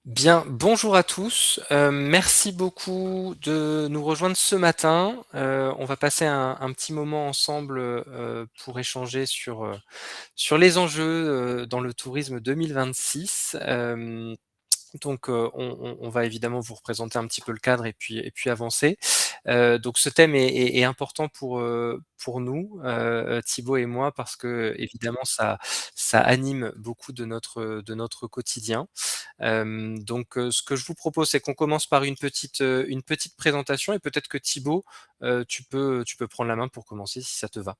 Bien, bonjour à tous. Merci beaucoup de nous rejoindre ce matin. On va passer un petit moment ensemble, pour échanger sur les enjeux, dans le tourisme 2026. Donc, on va évidemment vous représenter un petit peu le cadre et puis avancer. Donc ce thème est important pour nous, Thibaut et moi, parce qu'évidemment ça anime beaucoup de notre quotidien. Donc, ce que je vous propose, c'est qu'on commence par une petite présentation et peut-être que Thibaut, tu peux prendre la main pour commencer si ça te va.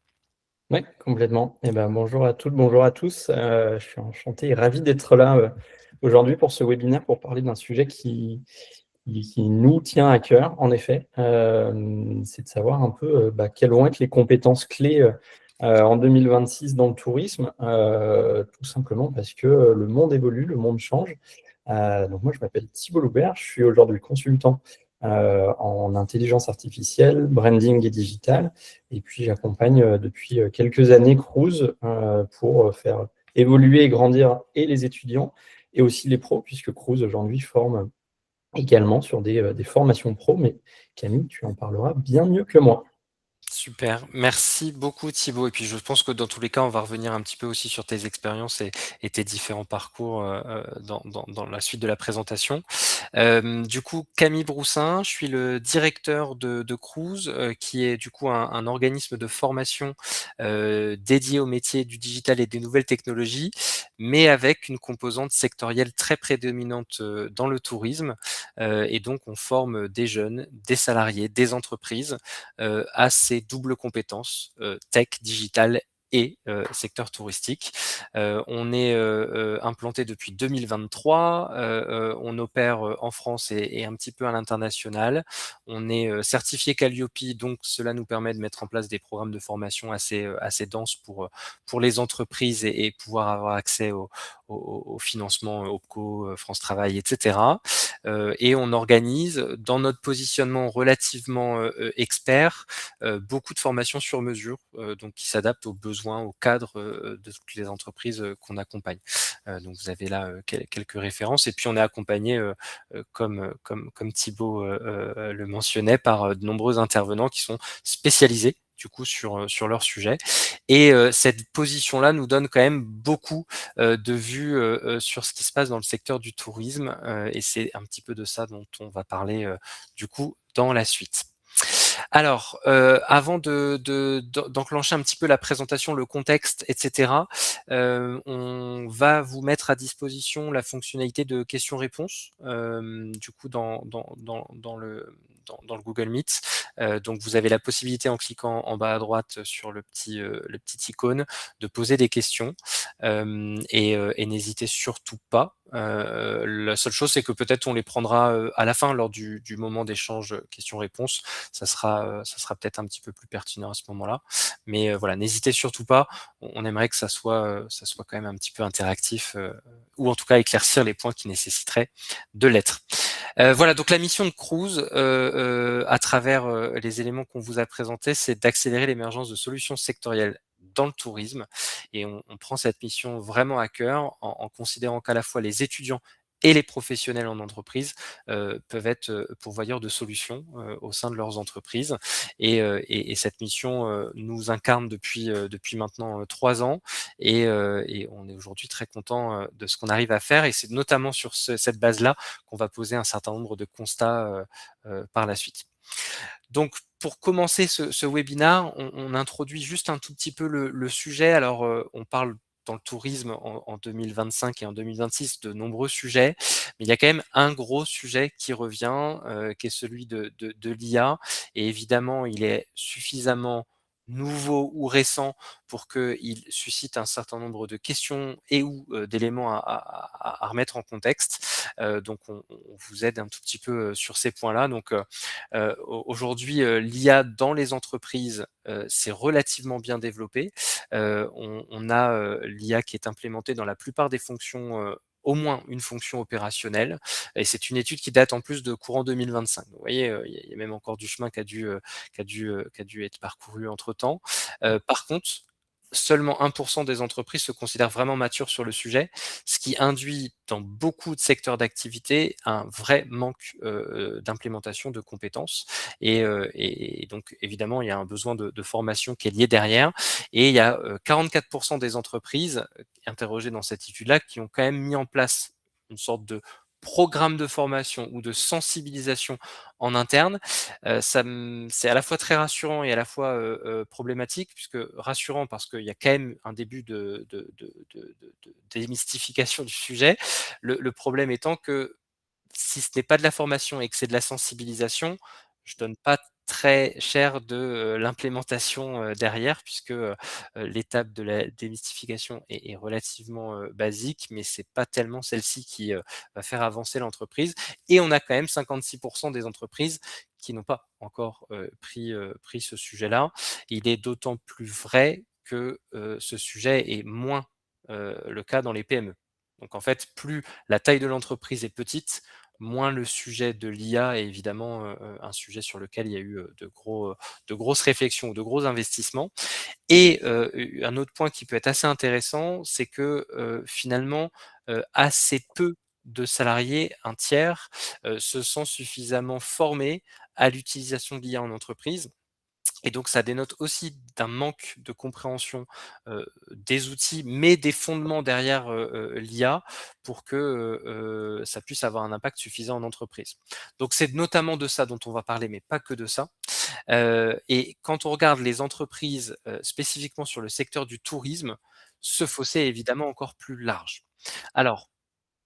Ouais, complètement. Et ben, bonjour à toutes, bonjour à tous. Je suis enchanté et ravi d'être là, aujourd'hui pour ce webinaire pour parler d'un sujet qui nous tient à cœur, en effet. C'est de savoir un peu, quelles vont être les compétences clés, en 2026 dans le tourisme, tout simplement parce que, le monde évolue, le monde change. Donc moi, je m'appelle Thibault Loubert, je suis aujourd'hui consultant en intelligence artificielle, branding et digital. Et puis j'accompagne depuis quelques années Cruise pour faire évoluer et grandir et les étudiants et aussi les pros, puisque Cruise aujourd'hui forme également sur des formations pro. Mais Camille, tu en parleras bien mieux que moi. Super, merci beaucoup Thibaut. Et puis je pense que dans tous les cas, on va revenir un petit peu aussi sur tes expériences et tes différents parcours dans la suite de la présentation. Du coup, Camille Broussin, je suis le directeur de Crooz, qui est du coup un organisme de formation dédié au métier du digital et des nouvelles technologies, mais avec une composante sectorielle très prédominante dans le tourisme. Et donc, on forme des jeunes, des salariés, des entreprises à ces doubles compétences, tech, digital et secteur touristique. On est implanté depuis 2023, on opère en France et un petit peu à l'international. On est certifié Calliope, donc cela nous permet de mettre en place des programmes de formation assez denses pour les entreprises et pouvoir avoir accès au financement OPCO, France Travail, etc. Et on organise, dans notre positionnement relativement expert, beaucoup de formations sur mesure, donc qui s'adaptent aux besoins, aux cadres de toutes les entreprises qu'on accompagne. Donc vous avez là quelques références. Et puis on est accompagné, comme Thibaut le mentionnait, par de nombreux intervenants qui sont spécialisés du coup sur leur sujet. Et cette position-là nous donne quand même beaucoup de vues sur ce qui se passe dans le secteur du tourisme. Et c'est un petit peu de ça dont on va parler du coup dans la suite. Alors, avant d'enclencher un petit peu la présentation, le contexte, etc., on va vous mettre à disposition la fonctionnalité de questions-réponses, du coup, dans le Google Meet. Donc, vous avez la possibilité, en cliquant en bas à droite sur le petit icône, de poser des questions. Et n'hésitez surtout pas. La seule chose, c'est que peut-être on les prendra à la fin, lors du moment d'échange questions-réponses. Ça sera peut-être un petit peu plus pertinent à ce moment-là. Mais voilà, n'hésitez surtout pas. On aimerait que ça soit quand même un petit peu interactif, ou en tout cas éclaircir les points qui nécessiteraient de l'être. Voilà, donc la mission de Cruise, à travers les éléments qu'on vous a présentés, c'est d'accélérer l'émergence de solutions sectorielles dans le tourisme. Et on prend cette mission vraiment à cœur, en considérant qu'à la fois les étudiants et les professionnels en entreprise peuvent être pourvoyeurs de solutions au sein de leurs entreprises. Et cette mission nous incarne depuis maintenant 3 ans. Et on est aujourd'hui très content de ce qu'on arrive à faire. Et c'est notamment sur cette base-là qu'on va poser un certain nombre de constats par la suite. Donc, pour commencer ce webinaire, on introduit juste un tout petit peu le sujet. Alors, on parle dans le tourisme en 2025 et en 2026 de nombreux sujets, mais il y a quand même un gros sujet qui revient, qui est celui de l'IA. Et évidemment, il est suffisamment nouveau ou récent pour qu'il suscite un certain nombre de questions et ou d'éléments à remettre en contexte. Donc, on vous aide un tout petit peu sur ces points-là. Donc, aujourd'hui, l'IA dans les entreprises, c'est relativement bien développé. On a l'IA qui est implémentée dans la plupart des fonctions, au moins une fonction opérationnelle. Et c'est une étude qui date en plus de courant 2025. Vous voyez, il y a même encore du chemin qui a dû être parcouru entre-temps. Par contre, seulement 1 des entreprises se considèrent vraiment matures sur le sujet, ce qui induit dans beaucoup de secteurs d'activité un vrai manque, d'implémentation de compétences et donc évidemment, il y a un besoin de formation qui est lié derrière et il y a, 44 des entreprises, interrogées dans cette étude-là qui ont quand même mis en place une sorte de programme de formation ou de sensibilisation en interne. C'est à la fois très rassurant et à la fois, problématique puisque rassurant parce qu'il y a quand même un début de démystification du sujet. Le problème étant que si ce n'est pas de la formation et que c'est de la sensibilisation, je donne pas très cher de, l'implémentation, derrière puisque, l'étape de la démystification est relativement, basique, mais c'est pas tellement celle-ci qui, va faire avancer l'entreprise et on a quand même 56 des entreprises qui n'ont pas encore, pris ce sujet-là. Il est d'autant plus vrai que, ce sujet est moins, le cas dans les PME. Donc en fait, plus la taille de l'entreprise est petite, moins le sujet de l'IA est évidemment, un sujet sur lequel il y a eu, de grosses réflexions ou de gros investissements et un autre point qui peut être assez intéressant, c'est que, finalement, assez peu de salariés, un tiers, se sent suffisamment formés à l'utilisation de l'IA en entreprise et donc ça dénote aussi d'un manque de compréhension, des outils, mais des fondements derrière, l'IA pour que, ça puisse avoir un impact suffisant en entreprise. Donc c'est notamment de ça dont on va parler, mais pas que de ça. Et quand on regarde les entreprises, spécifiquement sur le secteur du tourisme, ce fossé est évidemment encore plus large. Alors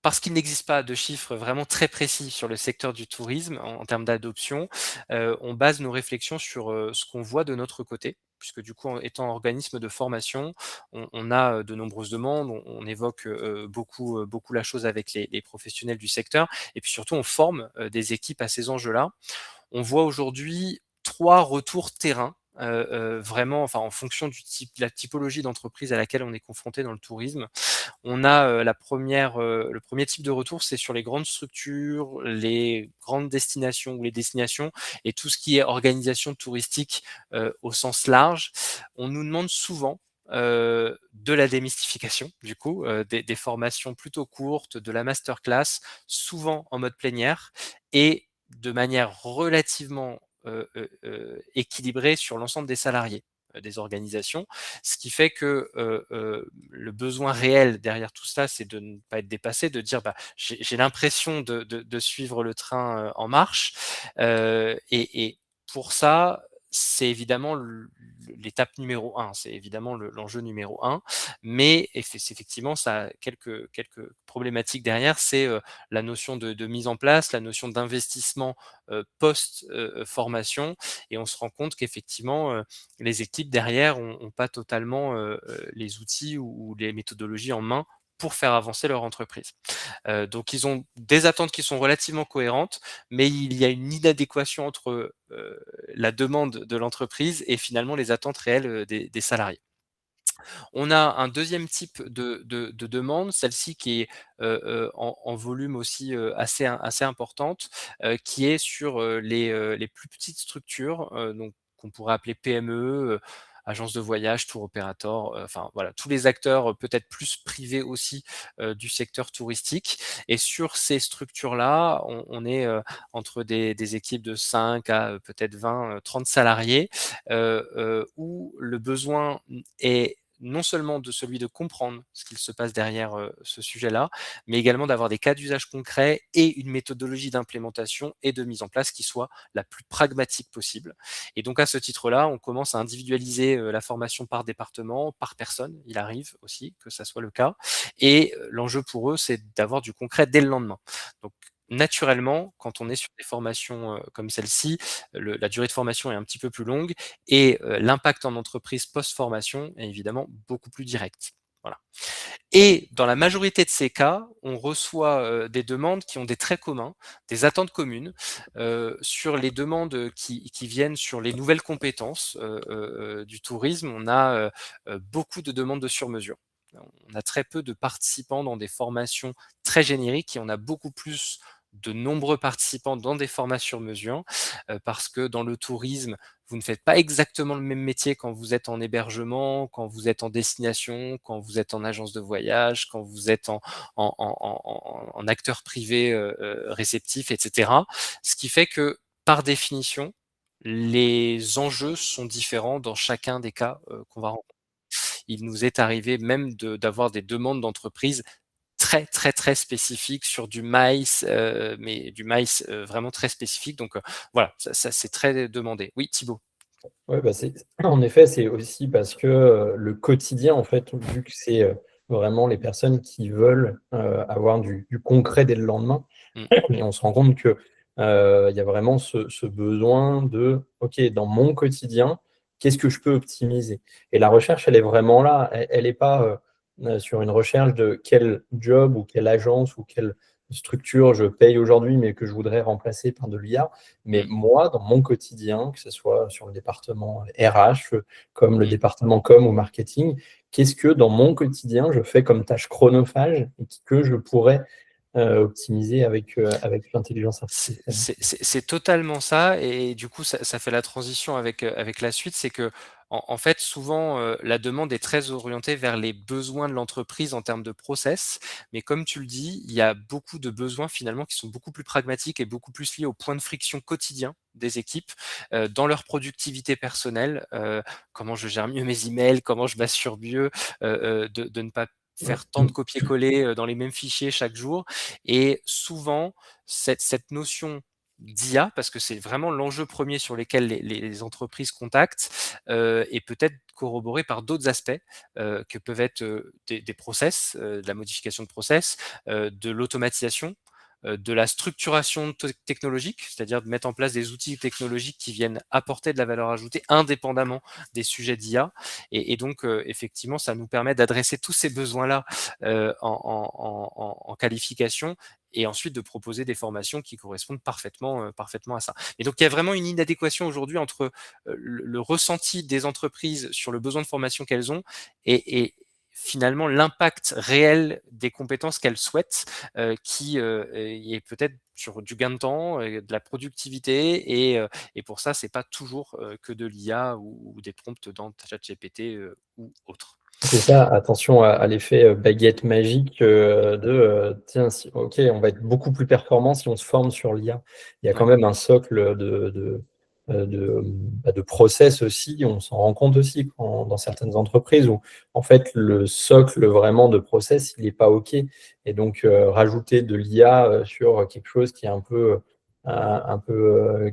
parce qu'il n'existe pas de chiffres vraiment très précis sur le secteur du tourisme en termes d'adoption, on base nos réflexions sur, ce qu'on voit de notre côté, puisque du coup, en étant organisme de formation, on a, de nombreuses demandes, on évoque, beaucoup la chose avec les professionnels du secteur et puis surtout on forme, des équipes à ces enjeux-là. On voit aujourd'hui 3 retours terrain, vraiment enfin en fonction du type la typologie d'entreprise à laquelle on est confronté dans le tourisme. On a, le premier type de retour, c'est sur les grandes structures, les grandes destinations ou les destinations et tout ce qui est organisation touristique, au sens large. On nous demande souvent, de la démystification du coup, des formations plutôt courtes, de la masterclass, souvent en mode plénière et de manière relativement, équilibrée sur l'ensemble des salariés, des organisations. Ce qui fait que, le besoin réel derrière tout ça, c'est de ne pas être dépassé, de dire: «Bah, j'ai l'impression de suivre le train, en marche», et pour ça, c'est évidemment l'étape numéro un. C'est évidemment l'enjeu numéro un. Mais effectivement, ça a quelques problématiques derrière. C'est, la notion de mise en place, la notion d'investissement, post, formation et on se rend compte qu'effectivement, les équipes derrière ont pas totalement, les outils ou les méthodologies en main pour faire avancer leur entreprise. Donc ils ont des attentes qui sont relativement cohérentes, mais il y a une inadéquation entre, la demande de l'entreprise et finalement les attentes réelles, des salariés. On a un deuxième type de demande, celle-ci qui est, en volume aussi, assez importante, qui est sur, les plus petites structures, donc qu'on pourrait appeler PME, agences de voyage, tour opérateur, enfin voilà, tous les acteurs, peut-être plus privés aussi, du secteur touristique et sur ces structures-là, on est, entre des équipes de 5 à, peut-être 20, 30 salariés, où le besoin est non seulement de celui de comprendre ce qu'il se passe derrière, ce sujet-là, mais également d'avoir des cas d'usage concrets et une méthodologie d'implémentation et de mise en place qui soit la plus pragmatique possible. Et donc à ce titre-là, on commence à individualiser, la formation par département, par personne, il arrive aussi que ça soit le cas et l'enjeu pour eux, c'est d'avoir du concret dès le lendemain. Donc naturellement, quand on est sur des formations, comme celle-ci, la durée de formation est un petit peu plus longue et l'impact en entreprise post-formation est évidemment beaucoup plus direct. Voilà. Et dans la majorité de ces cas, on reçoit, des demandes qui ont des traits communs, des attentes communes, sur les demandes, qui viennent sur les nouvelles compétences, du tourisme. On a, beaucoup de demandes de sur-mesure. On a très peu de participants dans des formations très génériques et on a beaucoup plus de nombreux participants dans des formats sur mesure, parce que dans le tourisme, vous ne faites pas exactement le même métier quand vous êtes en hébergement, quand vous êtes en destination, quand vous êtes en agence de voyage, quand vous êtes en acteur privé réceptif, etc. Ce qui fait que, par définition, les enjeux sont différents dans chacun des cas qu'on va rencontrer. Il nous est arrivé même d'avoir des demandes d'entreprises très, très, très spécifiques sur du maïs, mais du maïs vraiment très spécifique. Donc voilà, ça c'est très demandé. Oui, Thibaut. Ouais, bah, en effet, c'est aussi parce que le quotidien, en fait, vu que c'est vraiment les personnes qui veulent avoir du concret dès le lendemain, Mm, et on se rend compte que il y a vraiment ce besoin de, OK, dans mon quotidien, qu'est-ce que je peux optimiser? Et la recherche, elle est vraiment là. Elle n'est pas sur une recherche de quel job ou quelle agence ou quelle structure je paye aujourd'hui, mais que je voudrais remplacer par de l'IA. Mais mm, moi, dans mon quotidien, que ce soit sur le département RH, comme le mm. département com ou marketing, qu'est-ce que dans mon quotidien, je fais comme tâche chronophage et que je pourrais optimiser avec l'intelligence artificielle. C'est totalement ça et du coup ça fait la transition avec la suite. C'est qu'en fait souvent, la demande est très orientée vers les besoins de l'entreprise en termes de process. Mais comme tu le dis, il y a beaucoup de besoins finalement qui sont beaucoup plus pragmatiques et beaucoup plus liés aux points de friction quotidien des équipes, dans leur productivité personnelle. Comment je gère mieux mes emails, comment je m'assure mieux, de ne pas faire tant de copier-coller, dans les mêmes fichiers chaque jour et souvent cette notion d'IA, parce que c'est vraiment l'enjeu premier sur lesquels les entreprises contactent, est peut-être corroborée par d'autres aspects que peuvent être des process, de la modification de process, de l'automatisation, de la structuration technologique, c'est-à-dire de mettre en place des outils technologiques qui viennent apporter de la valeur ajoutée indépendamment des sujets d'IA. Et donc, effectivement, ça nous permet d'adresser tous ces besoins-là en qualification et ensuite de proposer des formations qui correspondent parfaitement à ça. Et donc il y a vraiment une inadéquation aujourd'hui entre le ressenti des entreprises sur le besoin de formation qu'elles ont et finalement l'impact réel des compétences qu'elles souhaitent, qui est peut-être sur du gain de temps, de la productivité et pour ça c'est pas toujours que de l'IA ou des prompts dans ChatGPT ou autre. C'est ça, attention à l'effet baguette magique tiens, ok, on va être beaucoup plus performant si on se forme sur l'IA. Il y a quand Ouais. même un socle de process aussi, on s'en rend compte aussi dans certaines entreprises où en fait le socle vraiment de process, il n'est pas ok. Et donc rajouter de l'IA sur quelque chose qui est un peu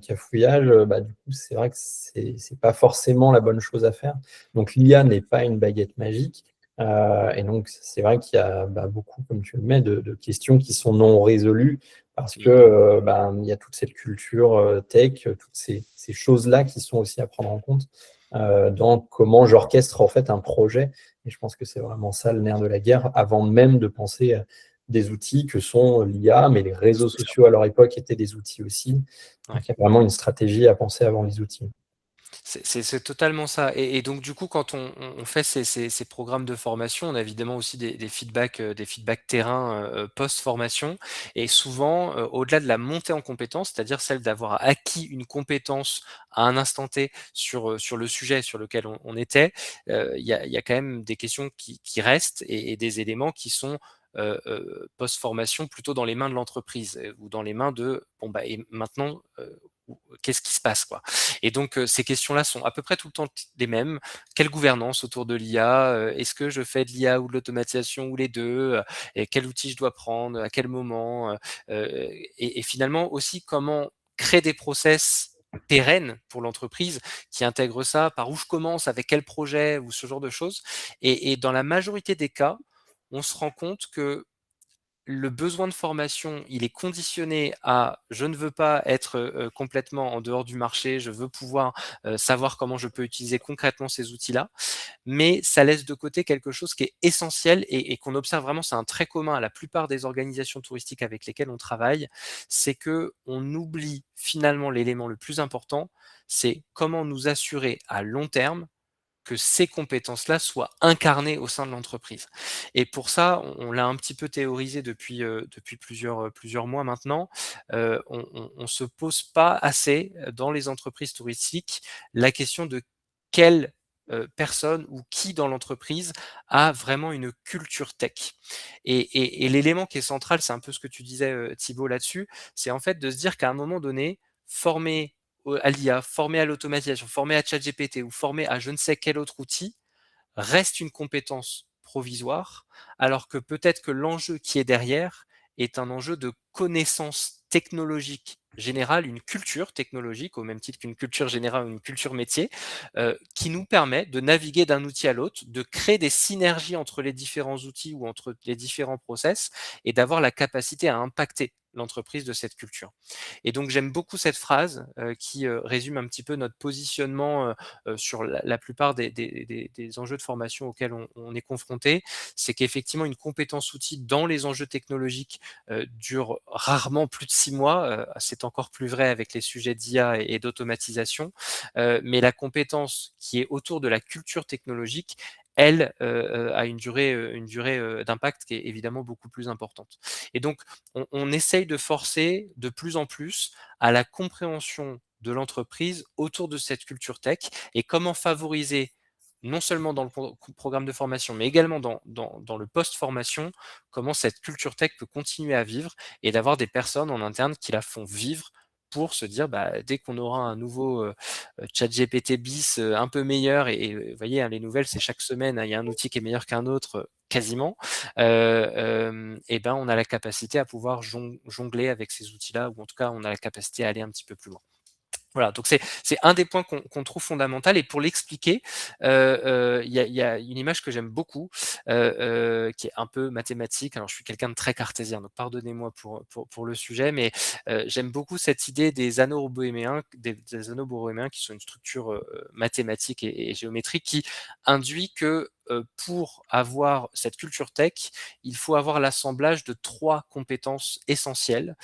cafouillage, bah, du coup, c'est vrai que c'est pas forcément la bonne chose à faire. Donc l'IA n'est pas une baguette magique. Et donc c'est vrai qu'il y a beaucoup, comme tu le mets, de questions qui sont non résolues parce que Mmh. il y a toute cette culture tech, toutes ces choses-là qui sont aussi à prendre en compte dans comment j'orchestre en fait un projet. Et je pense que c'est vraiment ça le nerf de la guerre, avant même de penser à des outils que sont l'IA, mais les réseaux C'est sûr. sociaux à leur époque étaient des outils aussi. Ouais. Donc il y a vraiment une stratégie à penser avant les outils. C'est totalement ça et donc du coup, quand on fait ces programmes de formation, on a évidemment aussi des feedbacks terrain, post-formation et souvent, au-delà de la montée en compétences, c'est-à-dire celle d'avoir acquis une compétence à un instant T sur le sujet sur lequel on était, il y a quand même des questions qui restent et des éléments qui sont, post-formation plutôt dans les mains de l'entreprise, ou dans les mains de: «Bon, bah et maintenant, qu'est-ce qui se passe, quoi?» Et donc, ces questions-là sont à peu près tout le temps les mêmes. Quelle gouvernance autour de l'IA? Est-ce que je fais de l'IA ou de l'automatisation ou les 2? Et quel outil je dois prendre? À quel moment? Et finalement aussi comment créer des process pérennes pour l'entreprise qui intègrent ça? Par où je commence? Avec quel projet? Ou ce genre de choses. Et dans la majorité des cas, on se rend compte que le besoin de formation, il est conditionné à: «Je ne veux pas être, complètement en dehors du marché, je veux pouvoir, savoir comment je peux utiliser concrètement ces outils-là». Mais ça laisse de côté quelque chose qui est essentiel et qu'on observe vraiment, c'est un trait commun à la plupart des organisations touristiques avec lesquelles on travaille, c'est que on oublie finalement l'élément le plus important, c'est comment nous assurer à long terme que ces compétences-là soient incarnées au sein de l'entreprise. Et pour ça, on l'a un petit peu théorisé depuis plusieurs mois maintenant. On se pose pas assez dans les entreprises touristiques la question de quelle personne ou qui dans l'entreprise a vraiment une culture tech. Et l'élément qui est central, c'est un peu ce que tu disais, Thibaut, là-dessus, c'est en fait de se dire qu'à un moment donné, former à l'IA, former à l'automatisation, former à ChatGPT ou former à je ne sais quel autre outil reste une compétence provisoire, alors que peut-être que l'enjeu qui est derrière est un enjeu de connaissance technologique générale, une culture technologique, au même titre qu'une culture générale ou une culture métier, qui nous permet de naviguer d'un outil à l'autre, de créer des synergies entre les différents outils ou entre les différents process, et d'avoir la capacité à impacter l'entreprise de cette culture. Et donc j'aime beaucoup cette phrase qui résume un petit peu notre positionnement sur la plupart des enjeux de formation auxquels on est confronté. C'est qu'effectivement une compétence outil dans les enjeux technologiques dure rarement plus de 6 mois. C'est encore plus vrai avec les sujets d'IA et d'automatisation. Mais la compétence qui est autour de la culture technologique, elle a une durée d'impact qui est évidemment beaucoup plus importante. Et donc, on essaye de forcer de plus en plus à la compréhension de l'entreprise autour de cette culture tech et comment favoriser, non seulement dans le programme de formation, mais également dans le post-formation, comment cette culture tech peut continuer à vivre et d'avoir des personnes en interne qui la font vivre pour se dire, bah, dès qu'on aura un nouveau ChatGPT bis un peu meilleur, et vous voyez, hein, les nouvelles, c'est chaque semaine, hein, il y a un outil qui est meilleur qu'un autre, quasiment, et ben, on a la capacité à pouvoir jongler avec ces outils-là, ou en tout cas, on a la capacité à aller un petit peu plus loin. Voilà, donc c'est un des points qu'on trouve fondamental, et pour l'expliquer, il y a une image que j'aime beaucoup, qui est un peu mathématique. Alors je suis quelqu'un de très cartésien, donc pardonnez-moi pour le sujet, mais j'aime beaucoup cette idée des anneaux bohémiens, des anneaux bohémiens qui sont une structure mathématique et géométrique qui induit que pour avoir cette culture tech, il faut avoir l'assemblage de 3 compétences essentielles,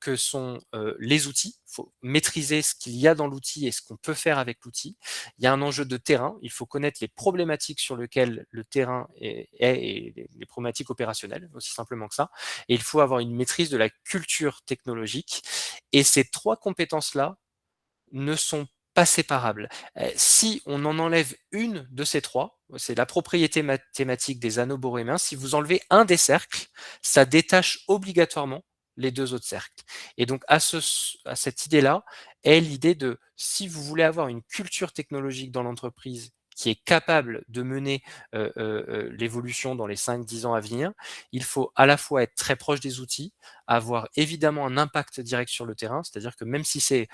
que sont les outils. Il faut maîtriser ce qu'il y a dans l'outil et ce qu'on peut faire avec l'outil. Il y a un enjeu de terrain. Il faut connaître les problématiques sur lesquelles le terrain est et les problématiques opérationnelles, aussi simplement que ça. Et il faut avoir une maîtrise de la culture technologique. Et ces 3 compétences-là ne sont pas séparables. Si on en enlève une de ces 3, c'est la propriété mathématique des anneaux borémiens, si vous enlevez un des cercles, ça détache obligatoirement les 2 autres cercles. Et donc à cette idée-là est l'idée de, si vous voulez avoir une culture technologique dans l'entreprise qui est capable de mener l'évolution dans les 5-10 ans à venir, il faut à la fois être très proche des outils, avoir évidemment un impact direct sur le terrain, c'est-à-dire que même si c'est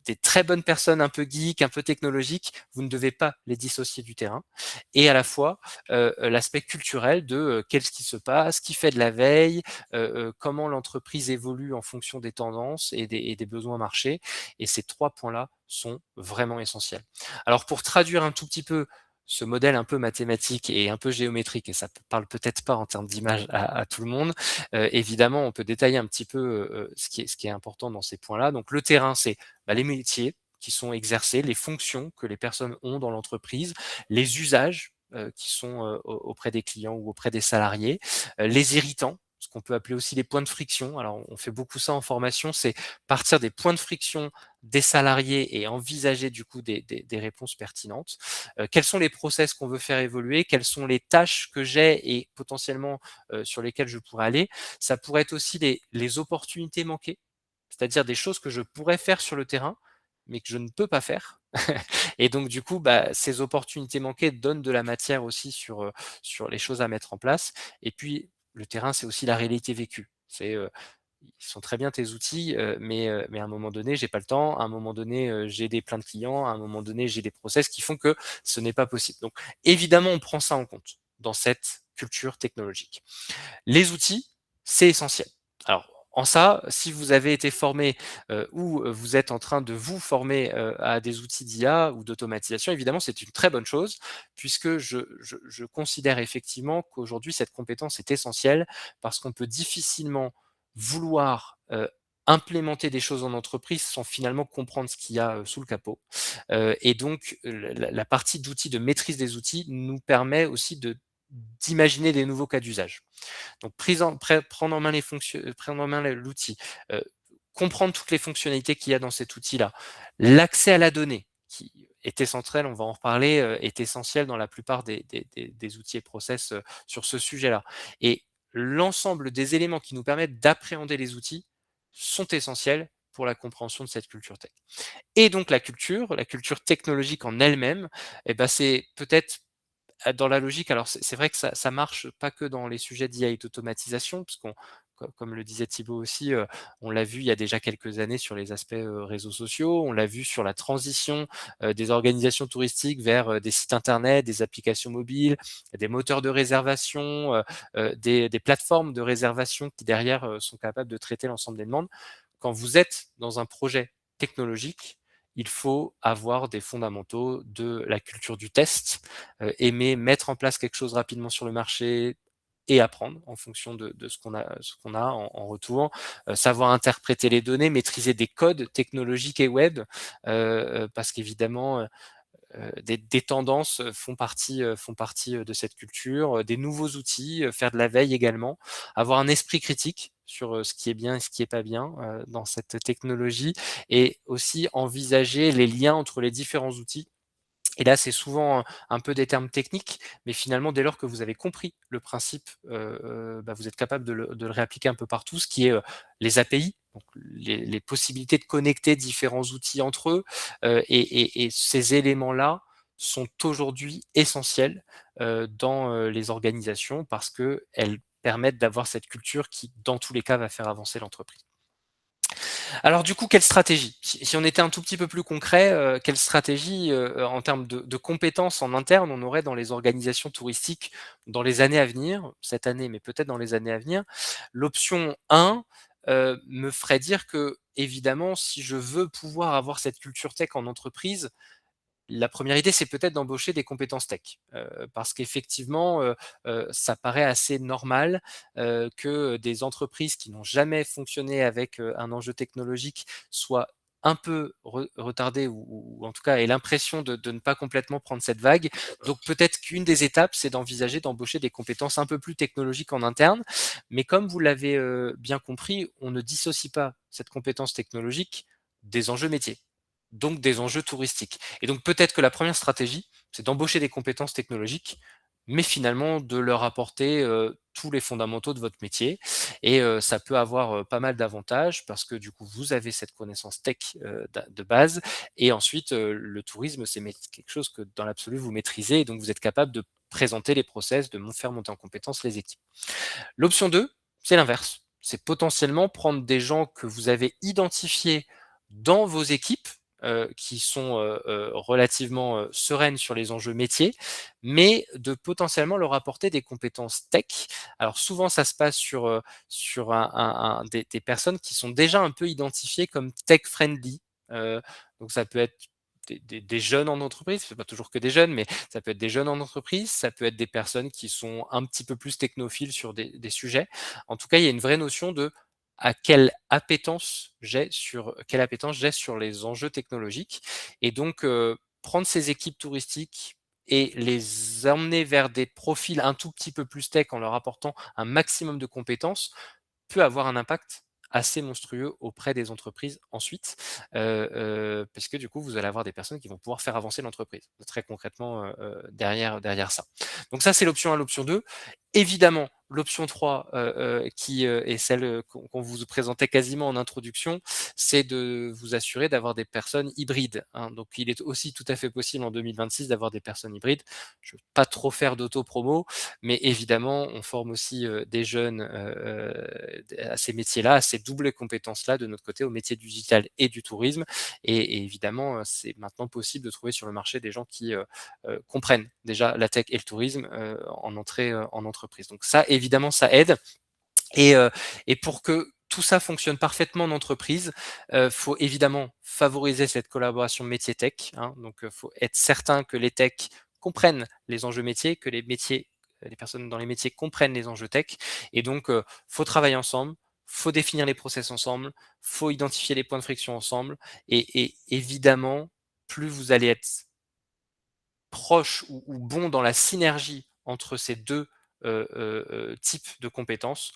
des très bonnes personnes un peu geeks, un peu technologiques, vous ne devez pas les dissocier du terrain. Et à la fois l'aspect culturel de qu'est-ce qui se passe, qui fait de la veille, comment l'entreprise évolue en fonction des tendances et des besoins marchés. Et ces 3 points-là sont vraiment essentiels. Alors pour traduire un tout petit peu ce modèle un peu mathématique et un peu géométrique, et ça parle peut-être pas en termes d'image à tout le monde, évidemment, on peut détailler un petit peu ce qui est important dans ces points-là. Donc le terrain, c'est les métiers qui sont exercés, les fonctions que les personnes ont dans l'entreprise, les usages qui sont auprès des clients ou auprès des salariés, les irritants, ce qu'on peut appeler aussi les points de friction. Alors, on fait beaucoup ça en formation, c'est partir des points de friction des salariés et envisager du coup des réponses pertinentes. Quels sont les process qu'on veut faire évoluer? Quelles sont les tâches que j'ai et potentiellement sur lesquelles je pourrais aller? Ça pourrait être aussi les opportunités manquées, c'est-à-dire des choses que je pourrais faire sur le terrain, mais que je ne peux pas faire. Et donc du coup, ces opportunités manquées donnent de la matière aussi sur les choses à mettre en place. Et puis, le terrain, c'est aussi la réalité vécue. C'est ils sont très bien tes outils, mais à un moment donné, j'ai pas le temps. À un moment donné, j'ai des plein de clients. À un moment donné, j'ai des process qui font que ce n'est pas possible. Donc, évidemment, on prend ça en compte dans cette culture technologique. Les outils, c'est essentiel. Alors, en ça, si vous avez été formé ou vous êtes en train de vous former à des outils d'IA ou d'automatisation, évidemment, c'est une très bonne chose, puisque je considère effectivement qu'aujourd'hui, cette compétence est essentielle, parce qu'on peut difficilement vouloir implémenter des choses en entreprise sans finalement comprendre ce qu'il y a sous le capot. Et donc, la partie d'outils, de maîtrise des outils, nous permet aussi d'imaginer des nouveaux cas d'usage. Donc, prendre en main prendre en main l'outil, comprendre toutes les fonctionnalités qu'il y a dans cet outil-là, l'accès à la donnée, qui est essentiel, on va en reparler, est essentiel dans la plupart des outils et process sur ce sujet-là. Et l'ensemble des éléments qui nous permettent d'appréhender les outils sont essentiels pour la compréhension de cette culture tech. Et donc la culture technologique en elle-même, eh ben, c'est peut-être dans la logique, alors c'est vrai que ça marche pas que dans les sujets d'IA et d'automatisation, parce comme le disait Thibaut aussi, on l'a vu il y a déjà quelques années sur les aspects réseaux sociaux, on l'a vu sur la transition des organisations touristiques vers des sites internet, des applications mobiles, des moteurs de réservation, des plateformes de réservation qui derrière sont capables de traiter l'ensemble des demandes. Quand vous êtes dans un projet technologique, il faut avoir des fondamentaux de la culture du test, aimer mettre en place quelque chose rapidement sur le marché et apprendre en fonction de ce qu'on a en retour, savoir interpréter les données, maîtriser des codes technologiques et web, parce qu'évidemment, des tendances font partie de cette culture, des nouveaux outils, faire de la veille également, avoir un esprit critique sur ce qui est bien et ce qui est pas bien dans cette technologie, et aussi envisager les liens entre les différents outils. Et là, c'est souvent un peu des termes techniques, mais finalement, dès lors que vous avez compris le principe, bah, vous êtes capable de le réappliquer un peu partout, ce qui est les API, donc les possibilités de connecter différents outils entre eux, et ces éléments-là sont aujourd'hui essentiels dans les organisations, parce qu'elles permettent d'avoir cette culture qui, dans tous les cas, va faire avancer l'entreprise. Alors du coup, quelle stratégie? Si on était un tout petit peu plus concret, quelle stratégie, en termes de compétences en interne on aurait dans les organisations touristiques dans les années à venir? Cette année, mais peut-être dans les années à venir. L'option 1 me ferait dire que, évidemment, si je veux pouvoir avoir cette culture tech en entreprise, la première idée, c'est peut-être d'embaucher des compétences tech, parce qu'effectivement, ça paraît assez normal, que des entreprises qui n'ont jamais fonctionné avec, un enjeu technologique soient un peu retardées, ou en tout cas aient l'impression de ne pas complètement prendre cette vague. Donc peut-être qu'une des étapes, c'est d'envisager d'embaucher des compétences un peu plus technologiques en interne. Mais comme vous l'avez, bien compris, on ne dissocie pas cette compétence technologique des enjeux métiers, donc des enjeux touristiques. Et donc peut-être que la première stratégie, c'est d'embaucher des compétences technologiques, mais finalement de leur apporter tous les fondamentaux de votre métier. Et ça peut avoir pas mal d'avantages, parce que du coup, vous avez cette connaissance tech de base. Et ensuite, le tourisme, c'est quelque chose que dans l'absolu, vous maîtrisez, et donc vous êtes capable de présenter les process, de faire monter en compétence les équipes. L'option 2, c'est l'inverse. C'est potentiellement prendre des gens que vous avez identifiés dans vos équipes, qui sont relativement sereines sur les enjeux métiers, mais de potentiellement leur apporter des compétences tech. Alors souvent, ça se passe sur des personnes qui sont déjà un peu identifiées comme tech friendly. Donc ça peut être des jeunes en entreprise, c'est pas toujours que des jeunes, mais ça peut être des jeunes en entreprise, ça peut être des personnes qui sont un petit peu plus technophiles sur des sujets. En tout cas, il y a une vraie notion de quelle appétence j'ai sur les enjeux technologiques. Et donc, prendre ces équipes touristiques et les emmener vers des profils un tout petit peu plus tech en leur apportant un maximum de compétences peut avoir un impact assez monstrueux auprès des entreprises ensuite, parce que du coup, vous allez avoir des personnes qui vont pouvoir faire avancer l'entreprise, très concrètement, derrière ça. Donc ça, c'est l'option 1. L'option 2, évidemment, l'option 3, qui est celle qu'on vous présentait quasiment en introduction, c'est de vous assurer d'avoir des personnes hybrides, hein. Donc il est aussi tout à fait possible en 2026 d'avoir des personnes hybrides. Je ne veux pas trop faire d'auto-promo, mais évidemment, on forme aussi des jeunes à ces métiers-là, à ces doubles compétences-là de notre côté, au métier du digital et du tourisme. Et évidemment, c'est maintenant possible de trouver sur le marché des gens qui comprennent déjà la tech et le tourisme en entrée en entreprise. Donc ça, évidemment, ça aide. Et pour que tout ça fonctionne parfaitement en entreprise, faut évidemment favoriser cette collaboration métier-tech, hein. Donc, faut être certain que les techs comprennent les enjeux métiers, que les personnes dans les métiers comprennent les enjeux tech. Et donc, faut travailler ensemble, faut définir les process ensemble, faut identifier les points de friction ensemble et évidemment, plus vous allez être proche ou bon dans la synergie entre ces 2 types de compétences,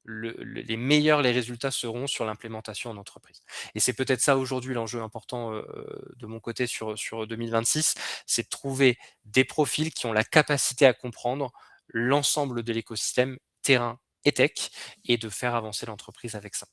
les meilleurs les résultats seront sur l'implémentation en entreprise. Et c'est peut-être ça aujourd'hui l'enjeu important, de mon côté sur 2026, c'est de trouver des profils qui ont la capacité à comprendre l'ensemble de l'écosystème terrain et tech et de faire avancer l'entreprise avec ça.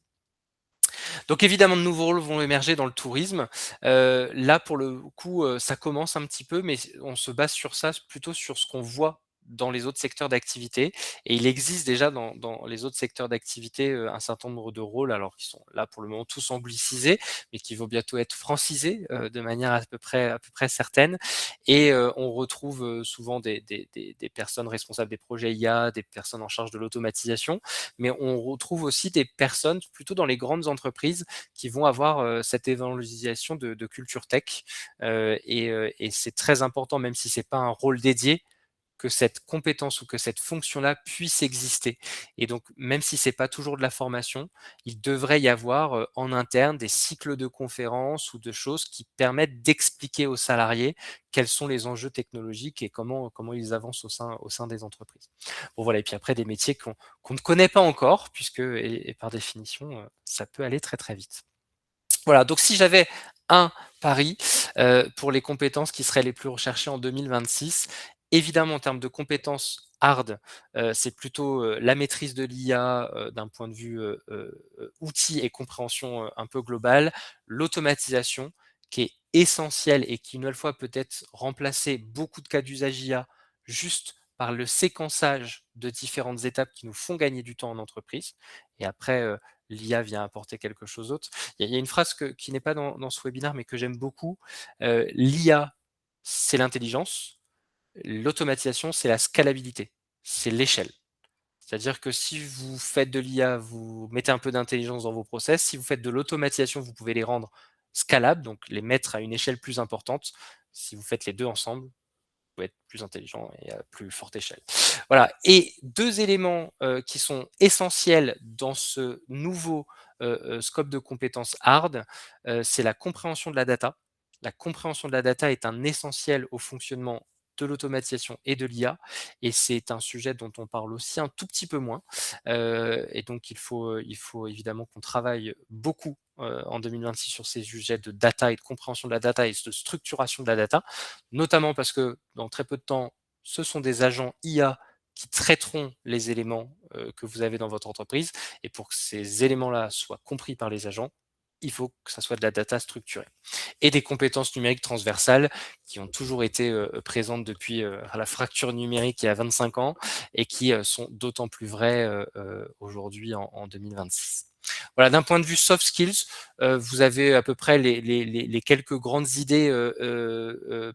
Donc évidemment, de nouveaux rôles vont émerger dans le tourisme. Là, pour le coup, ça commence un petit peu, mais on se base sur ça, plutôt sur ce qu'on voit dans les autres secteurs d'activité. Et il existe déjà dans les autres secteurs d'activité un certain nombre de rôles, alors qui sont là pour le moment tous anglicisés, mais qui vont bientôt être francisés de manière à peu près certaine. Et on retrouve souvent des personnes responsables des projets IA, des personnes en charge de l'automatisation, mais on retrouve aussi des personnes plutôt dans les grandes entreprises qui vont avoir cette évangélisation de culture tech. Et c'est très important, même si c'est pas un rôle dédié, que cette compétence ou que cette fonction-là puisse exister. Et donc, même si c'est pas toujours de la formation, il devrait y avoir en interne des cycles de conférences ou de choses qui permettent d'expliquer aux salariés quels sont les enjeux technologiques et comment ils avancent au sein des entreprises. Bon voilà, et puis après des métiers qu'on ne connaît pas encore, puisque et par définition, ça peut aller très très vite. Voilà, donc si j'avais un pari pour les compétences qui seraient les plus recherchées en 2026, évidemment en termes de compétences hard, c'est plutôt la maîtrise de l'IA d'un point de vue outil et compréhension un peu globale, l'automatisation qui est essentielle et qui une nouvelle fois peut-être remplacer beaucoup de cas d'usage IA juste par le séquençage de différentes étapes qui nous font gagner du temps en entreprise. Et après, l'IA vient apporter quelque chose d'autre. Il y a une phrase qui n'est pas dans ce webinaire, mais que j'aime beaucoup. L'IA, c'est l'intelligence. L'automatisation, c'est la scalabilité. C'est l'échelle. C'est-à-dire que si vous faites de l'IA, vous mettez un peu d'intelligence dans vos process. Si vous faites de l'automatisation, vous pouvez les rendre scalables, donc les mettre à une échelle plus importante. Si vous faites les deux ensemble, vous pouvez être plus intelligent et à plus forte échelle. Voilà. Et 2 éléments qui sont essentiels dans ce nouveau scope de compétences hard, c'est la compréhension de la data. La compréhension de la data est un essentiel au fonctionnement de l'automatisation et de l'IA, et c'est un sujet dont on parle aussi un tout petit peu moins. Et donc il faut évidemment qu'on travaille beaucoup en 2026 sur ces sujets de data et de compréhension de la data et de structuration de la data, notamment parce que dans très peu de temps, ce sont des agents IA qui traiteront les éléments que vous avez dans votre entreprise. Et pour que ces éléments-là soient compris par les agents, il faut que ça soit de la data structurée. Et des compétences numériques transversales qui ont toujours été présentes depuis la fracture numérique il y a 25 ans et qui sont d'autant plus vraies aujourd'hui en 2026. Voilà, d'un point de vue soft skills, vous avez à peu près les quelques grandes idées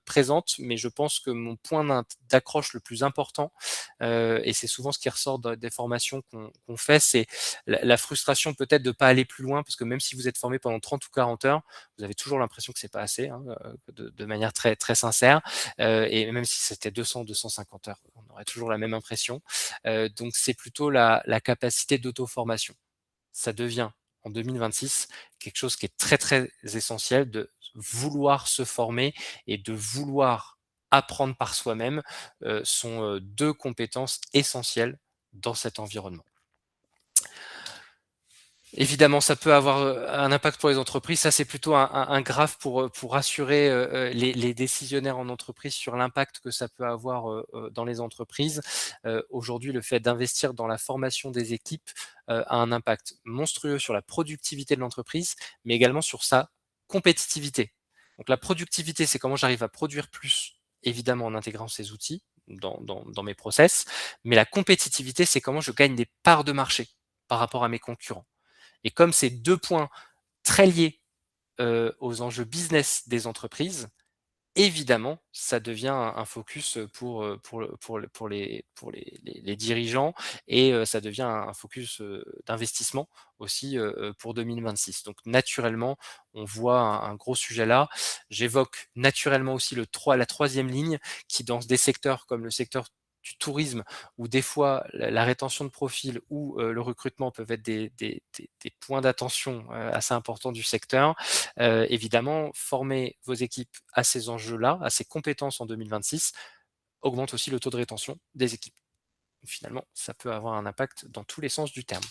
présentes, mais je pense que mon point d'accroche le plus important, et c'est souvent ce qui ressort des formations qu'on fait, c'est la frustration peut-être de ne pas aller plus loin, parce que même si vous êtes formé pendant 30 ou 40 heures, vous avez toujours l'impression que c'est pas assez, hein, de manière très, très sincère, et même si c'était 200, 250 heures, on aurait toujours la même impression. Donc c'est plutôt la capacité d'auto-formation. Ça devient en 2026 quelque chose qui est très très essentiel, de vouloir se former et de vouloir apprendre par soi-même sont 2 compétences essentielles dans cet environnement. Évidemment, ça peut avoir un impact pour les entreprises. Ça, c'est plutôt un graphe pour rassurer les décisionnaires en entreprise sur l'impact que ça peut avoir dans les entreprises. Aujourd'hui, le fait d'investir dans la formation des équipes a un impact monstrueux sur la productivité de l'entreprise, mais également sur sa compétitivité. Donc la productivité, c'est comment j'arrive à produire plus, évidemment en intégrant ces outils dans mes process, mais la compétitivité, c'est comment je gagne des parts de marché par rapport à mes concurrents. Et comme ces 2 points très liés aux enjeux business des entreprises, évidemment, ça devient un focus pour les dirigeants et ça devient un focus d'investissement aussi pour 2026. Donc naturellement, on voit un gros sujet là. J'évoque naturellement aussi la troisième ligne qui, dans des secteurs comme le secteur du tourisme, où des fois la rétention de profil ou le recrutement peuvent être des points d'attention assez importants du secteur, évidemment, former vos équipes à ces enjeux-là, à ces compétences en 2026, augmente aussi le taux de rétention des équipes. Finalement, ça peut avoir un impact dans tous les sens du terme.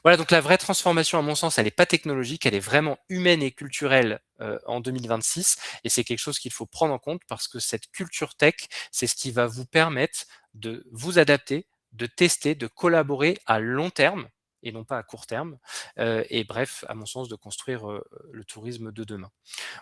Voilà, donc la vraie transformation, à mon sens, elle n'est pas technologique, elle est vraiment humaine et culturelle en 2026, et c'est quelque chose qu'il faut prendre en compte parce que cette culture tech, c'est ce qui va vous permettre de vous adapter, de tester, de collaborer à long terme et non pas à court terme, et bref, à mon sens, de construire le tourisme de demain.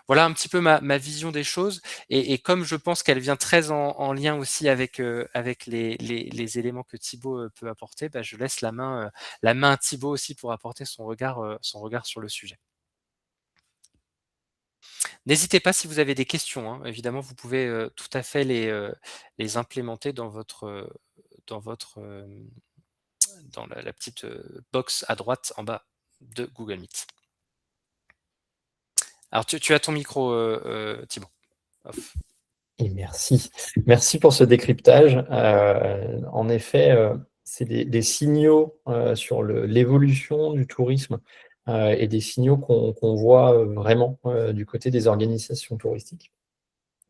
Voilà un petit peu ma vision des choses, et comme je pense qu'elle vient très en lien aussi avec, avec les éléments que Thibaut peut apporter, bah, je laisse la main à Thibaut aussi pour apporter son regard sur le sujet. N'hésitez pas si vous avez des questions, hein, évidemment vous pouvez tout à fait les implémenter dans dans la petite box à droite en bas de Google Meet. Alors tu as ton micro, Thibaut. Off. Et merci. Merci pour ce décryptage. En effet, c'est des signaux sur l'évolution du tourisme et des signaux qu'on voit vraiment du côté des organisations touristiques.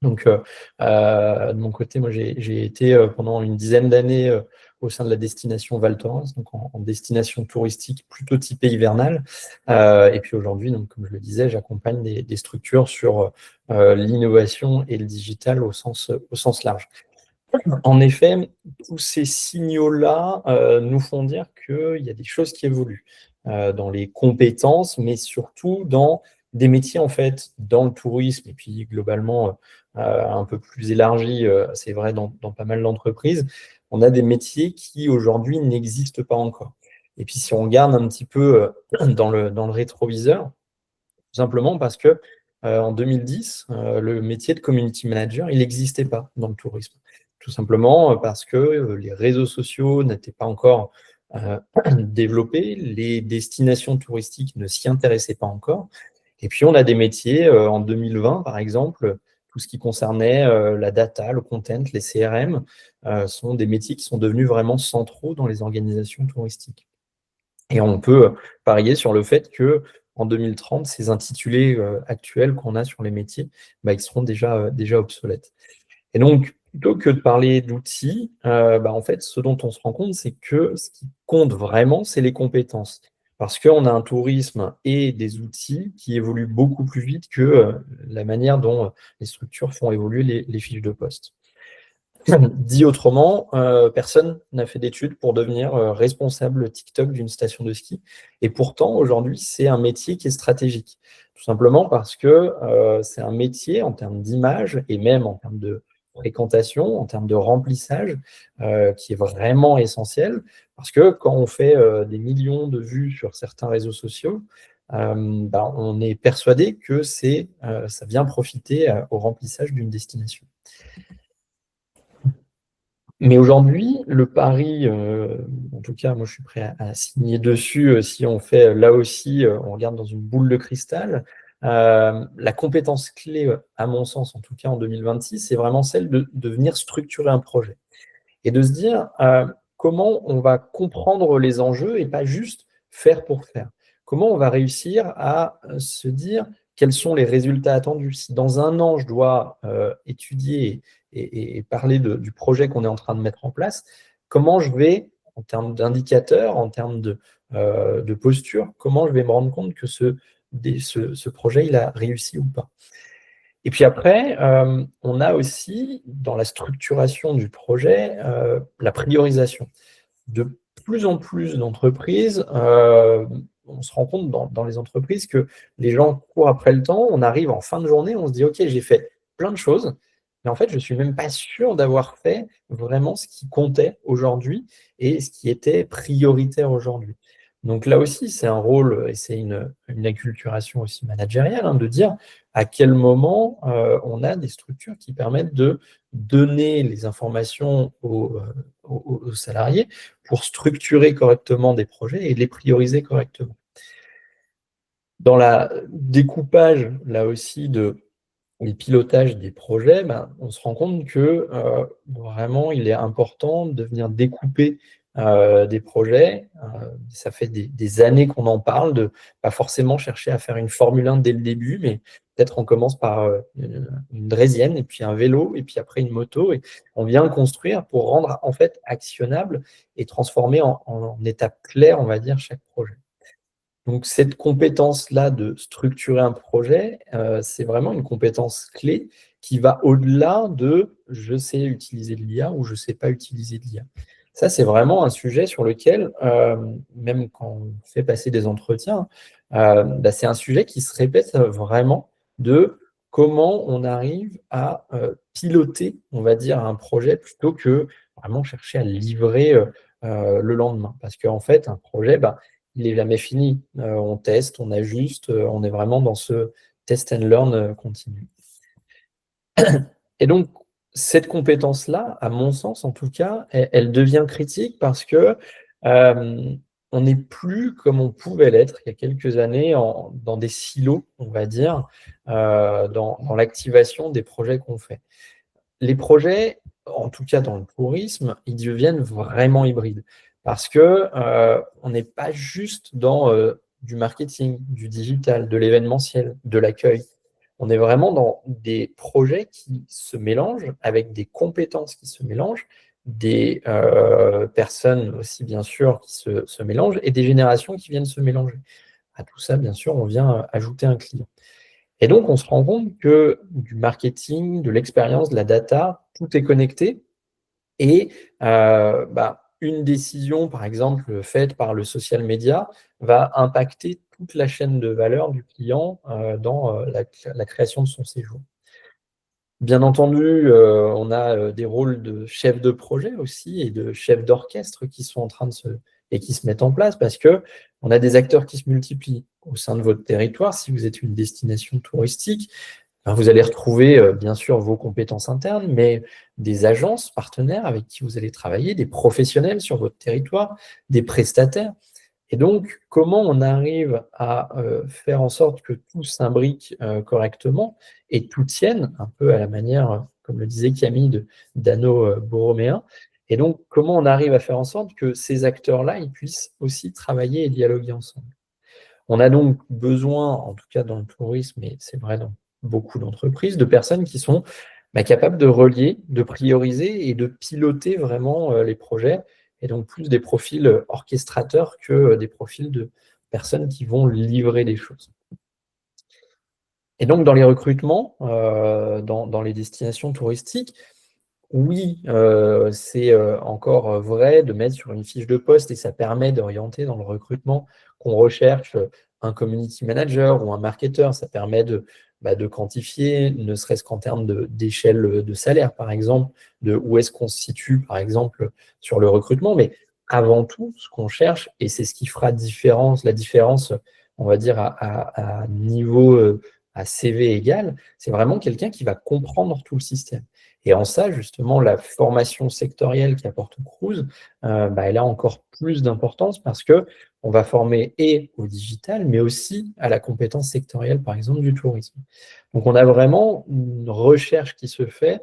Donc, de mon côté, moi, j'ai été pendant une dizaine d'années au sein de la destination Val Thorens, donc en destination touristique plutôt typée hivernale. Et puis aujourd'hui, donc, comme je le disais, j'accompagne des structures sur l'innovation et le digital au sens large. En effet, tous ces signaux-là nous font dire qu'il y a des choses qui évoluent dans les compétences, mais surtout dans des métiers, en fait, dans le tourisme, et puis globalement un peu plus élargi, c'est vrai, dans pas mal d'entreprises. On a des métiers qui, aujourd'hui, n'existent pas encore. Et puis, si on regarde un petit peu dans le rétroviseur, tout simplement parce que en 2010, le métier de community manager, il n'existait pas dans le tourisme. Tout simplement parce que les réseaux sociaux n'étaient pas encore développés, les destinations touristiques ne s'y intéressaient pas encore. Et puis, on a des métiers, en 2020, par exemple, tout ce qui concernait la data, le content, les CRM, sont des métiers qui sont devenus vraiment centraux dans les organisations touristiques. Et on peut parier sur le fait que en 2030, ces intitulés actuels qu'on a sur les métiers, bah, ils seront déjà obsolètes. Et donc, plutôt que de parler d'outils, bah, en fait, ce dont on se rend compte, c'est que ce qui compte vraiment, c'est les compétences. Parce qu'on a un tourisme et des outils qui évoluent beaucoup plus vite que la manière dont les structures font évoluer les fiches de poste. Dit autrement, personne n'a fait d'études pour devenir responsable TikTok d'une station de ski. Et pourtant, aujourd'hui, c'est un métier qui est stratégique. Tout simplement parce que c'est un métier en termes d'image et même en termes de fréquentation, en termes de remplissage, qui est vraiment essentiel. Parce que quand on fait des millions de vues sur certains réseaux sociaux, bah, on est persuadé que ça vient profiter au remplissage d'une destination. Mais aujourd'hui, le pari, en tout cas, moi je suis prêt à signer dessus, si on fait là aussi, on regarde dans une boule de cristal. La compétence clé, à mon sens, en tout cas en 2026, c'est vraiment celle de venir structurer un projet et de se dire comment on va comprendre les enjeux et pas juste faire pour faire. Comment on va réussir à se dire quels sont les résultats attendus. Si dans un an, je dois étudier et parler du projet qu'on est en train de mettre en place, comment je vais, en termes d'indicateurs, en termes de posture, comment je vais me rendre compte que ce projet, il a réussi ou pas. Et puis après, on a aussi, dans la structuration du projet, la priorisation. De plus en plus d'entreprises, on se rend compte dans les entreprises que les gens courent après le temps, on arrive en fin de journée, on se dit « Ok, j'ai fait plein de choses, mais en fait, je ne suis même pas sûr d'avoir fait vraiment ce qui comptait aujourd'hui et ce qui était prioritaire aujourd'hui. » Donc là aussi, c'est un rôle et c'est une acculturation aussi managériale, hein, de dire à quel moment on a des structures qui permettent de donner les informations aux salariés pour structurer correctement des projets et les prioriser correctement. Dans le découpage, là aussi, le pilotage des projets, ben, on se rend compte que vraiment, il est important de venir découper des projets. Ça fait des années qu'on en parle, de pas forcément chercher à faire une Formule 1 dès le début, mais peut-être on commence par une draisienne, et puis un vélo, et puis après une moto, et on vient construire pour rendre en fait actionnable et transformer en étapes claires, on va dire, chaque projet. Donc cette compétence-là de structurer un projet, c'est vraiment une compétence clé qui va au-delà de «je sais utiliser de l'IA» ou «je ne sais pas utiliser de l'IA». Ça, c'est vraiment un sujet sur lequel, même quand on fait passer des entretiens, bah, c'est un sujet qui se répète, vraiment, de comment on arrive à, piloter, on va dire, un projet plutôt que vraiment chercher à le livrer, le lendemain. Parce qu'en fait, un projet, bah, il n'est jamais fini. On teste, on ajuste, on est vraiment dans ce test and learn continu. Et donc, cette compétence-là, à mon sens en tout cas, elle devient critique parce que on n'est plus comme on pouvait l'être il y a quelques années dans des silos, on va dire, dans l'activation des projets qu'on fait. Les projets, en tout cas dans le tourisme, ils deviennent vraiment hybrides parce que on n'est pas juste dans du marketing, du digital, de l'événementiel, de l'accueil. On est vraiment dans des projets qui se mélangent avec des compétences qui se mélangent, des personnes aussi bien sûr qui se mélangent et des générations qui viennent se mélanger. À tout ça, bien sûr, on vient ajouter un client. Et donc, on se rend compte que du marketing, de l'expérience, de la data, tout est connecté. Et bah, une décision, par exemple, faite par le social media, va impacter toute la chaîne de valeur du client dans la création de son séjour. Bien entendu, on a des rôles de chef de projet aussi et de chef d'orchestre qui sont en train de qui se mettent en place parce que on a des acteurs qui se multiplient au sein de votre territoire. Si vous êtes une destination touristique, ben, vous allez retrouver bien sûr vos compétences internes, mais des agences partenaires avec qui vous allez travailler, des professionnels sur votre territoire, des prestataires. Et donc, comment on arrive à faire en sorte que tout s'imbrique correctement et tout tienne, un peu à la manière, comme le disait Camille, d'anneau borroméen. Et donc, comment on arrive à faire en sorte que ces acteurs-là, ils puissent aussi travailler et dialoguer ensemble. On a donc besoin, en tout cas dans le tourisme, et c'est vrai dans beaucoup d'entreprises, de personnes qui sont bah, capables de relier, de prioriser et de piloter vraiment les projets, et donc plus des profils orchestrateurs que des profils de personnes qui vont livrer des choses. Et donc dans les recrutements, dans les destinations touristiques, oui, c'est encore vrai de mettre sur une fiche de poste et ça permet d'orienter dans le recrutement qu'on recherche un community manager ou un marketeur. Ça permet de quantifier, ne serait-ce qu'en termes d'échelle de salaire, par exemple, de où est-ce qu'on se situe, par exemple, sur le recrutement. Mais avant tout, ce qu'on cherche, et c'est ce qui fera la différence, on va dire, à niveau, à CV égal, c'est vraiment quelqu'un qui va comprendre tout le système. Et en ça, justement, la formation sectorielle qu'apporte Cruz, bah, elle a encore plus d'importance parce qu'on va former et au digital, mais aussi à la compétence sectorielle, par exemple, du tourisme. Donc, on a vraiment une recherche qui se fait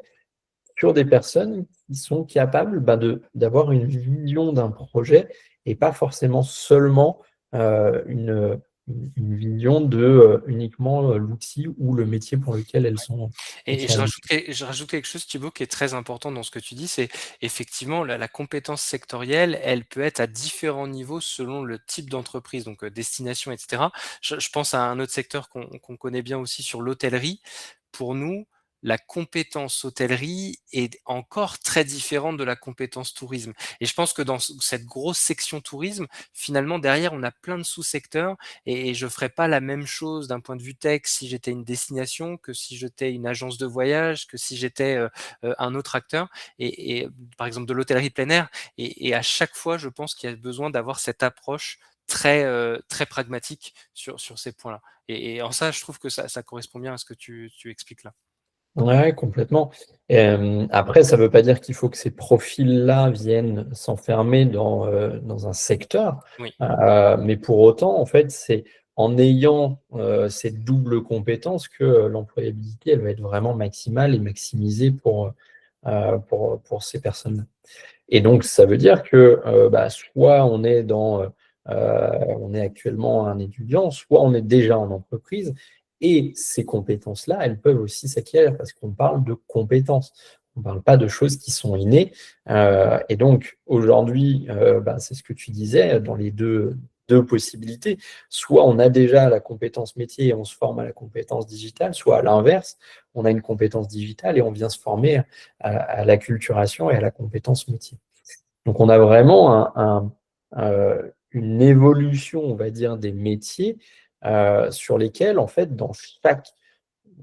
sur des personnes qui sont capables bah, d'avoir une vision d'un projet et pas forcément seulement une vision de uniquement l'outil ou le métier pour lequel elles Et sont je rajoute quelque chose, Thibaut, qui est très important dans ce que tu dis, c'est effectivement la compétence sectorielle, elle peut être à différents niveaux selon le type d'entreprise, donc destination, et cetera. Je pense à un autre secteur qu'on connaît bien aussi sur l'hôtellerie. Pour nous, la compétence hôtellerie est encore très différente de la compétence tourisme. Et je pense que dans cette grosse section tourisme, finalement, derrière, on a plein de sous-secteurs et je ne ferais pas la même chose d'un point de vue tech si j'étais une destination que si j'étais une agence de voyage, que si j'étais un autre acteur, par exemple de l'hôtellerie plein air. Et à chaque fois, je pense qu'il y a besoin d'avoir cette approche très pragmatique sur ces points-là. Et en ça, je trouve que ça correspond bien à ce que tu expliques là. Ouais, complètement. Après, ça ne veut pas dire qu'il faut que ces profils-là viennent s'enfermer dans un secteur. Oui. Mais pour autant, en fait, c'est en ayant cette double compétence que l'employabilité, elle va être vraiment maximale et maximisée pour ces personnes-là. Et donc, ça veut dire que soit on est actuellement un étudiant, soit on est déjà en entreprise, et ces compétences-là, elles peuvent aussi s'acquérir parce qu'on parle de compétences. On ne parle pas de choses qui sont innées. Et donc, aujourd'hui, c'est ce que tu disais, dans les deux possibilités. Soit on a déjà la compétence métier et on se forme à la compétence digitale, soit à l'inverse, on a une compétence digitale et on vient se former à l'acculturation et à la compétence métier. Donc, on a vraiment une évolution, on va dire, des métiers sur lesquels, en fait, dans chaque,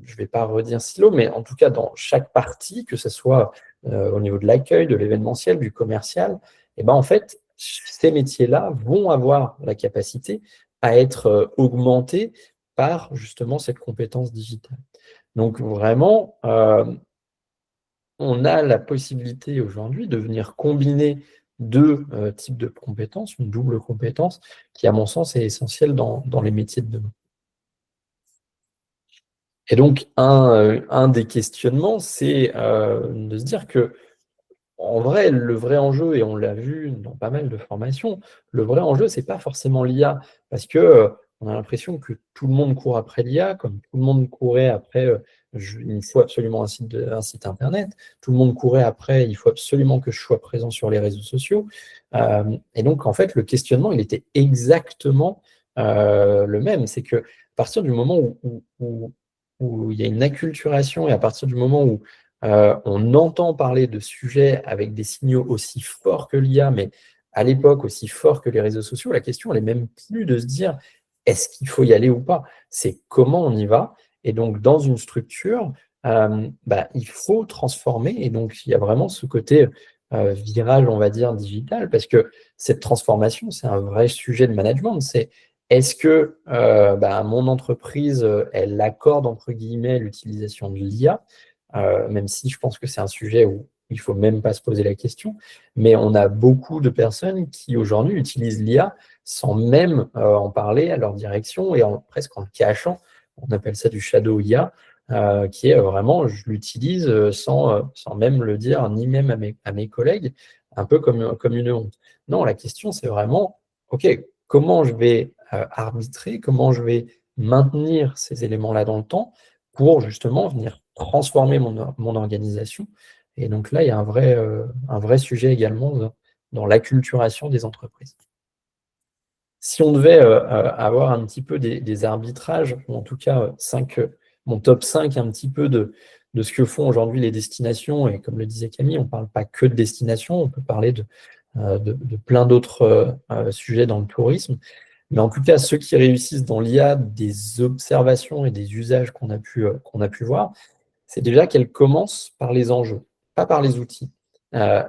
je ne vais pas redire silo, mais en tout cas, dans chaque partie, que ce soit au niveau de l'accueil, de l'événementiel, du commercial, et ben, en fait, ces métiers-là vont avoir la capacité à être augmentés par justement cette compétence digitale. Donc, vraiment, on a la possibilité aujourd'hui de venir combiner deux types de compétences, une double compétence, qui, à mon sens, est essentielle dans les métiers de demain. Et donc, un des questionnements, c'est de se dire que, en vrai, le vrai enjeu, et on l'a vu dans pas mal de formations, le vrai enjeu, c'est pas forcément l'IA, parce que on a l'impression que tout le monde court après l'IA, comme tout le monde courait après il faut absolument un site internet, tout le monde courait après il faut absolument que je sois présent sur les réseaux sociaux. Et donc, en fait, le questionnement, il était exactement le même. C'est que à partir du moment où il y a une acculturation et à partir du moment où on entend parler de sujets avec des signaux aussi forts que l'IA, mais à l'époque aussi forts que les réseaux sociaux, la question, elle est même plus de se dire est-ce qu'il faut y aller ou pas? C'est comment on y va. Et donc, dans une structure, il faut transformer. Et donc, il y a vraiment ce côté virage, on va dire, digital, parce que cette transformation, c'est un vrai sujet de management. C'est est-ce que mon entreprise, elle accorde, entre guillemets, l'utilisation de l'IA, même si je pense que c'est un sujet où il ne faut même pas se poser la question, mais on a beaucoup de personnes qui aujourd'hui utilisent l'IA sans même en parler à leur direction et presque en le cachant. On appelle ça du shadow IA, qui est vraiment, je l'utilise sans même le dire, ni même à mes collègues, un peu comme une honte. Non, la question, c'est vraiment, OK, comment je vais arbitrer, comment je vais maintenir ces éléments-là dans le temps pour justement venir transformer mon organisation. Et donc là, il y a un vrai sujet également dans l'acculturation des entreprises. Si on devait avoir un petit peu des arbitrages, ou en tout cas mon top 5 un petit peu de ce que font aujourd'hui les destinations, et comme le disait Camille, on ne parle pas que de destination, on peut parler de plein d'autres sujets dans le tourisme. Mais en tout cas, ceux qui réussissent dans l'IA, des observations et des usages qu'on a pu voir, c'est déjà qu'elle commence par les enjeux, pas par les outils.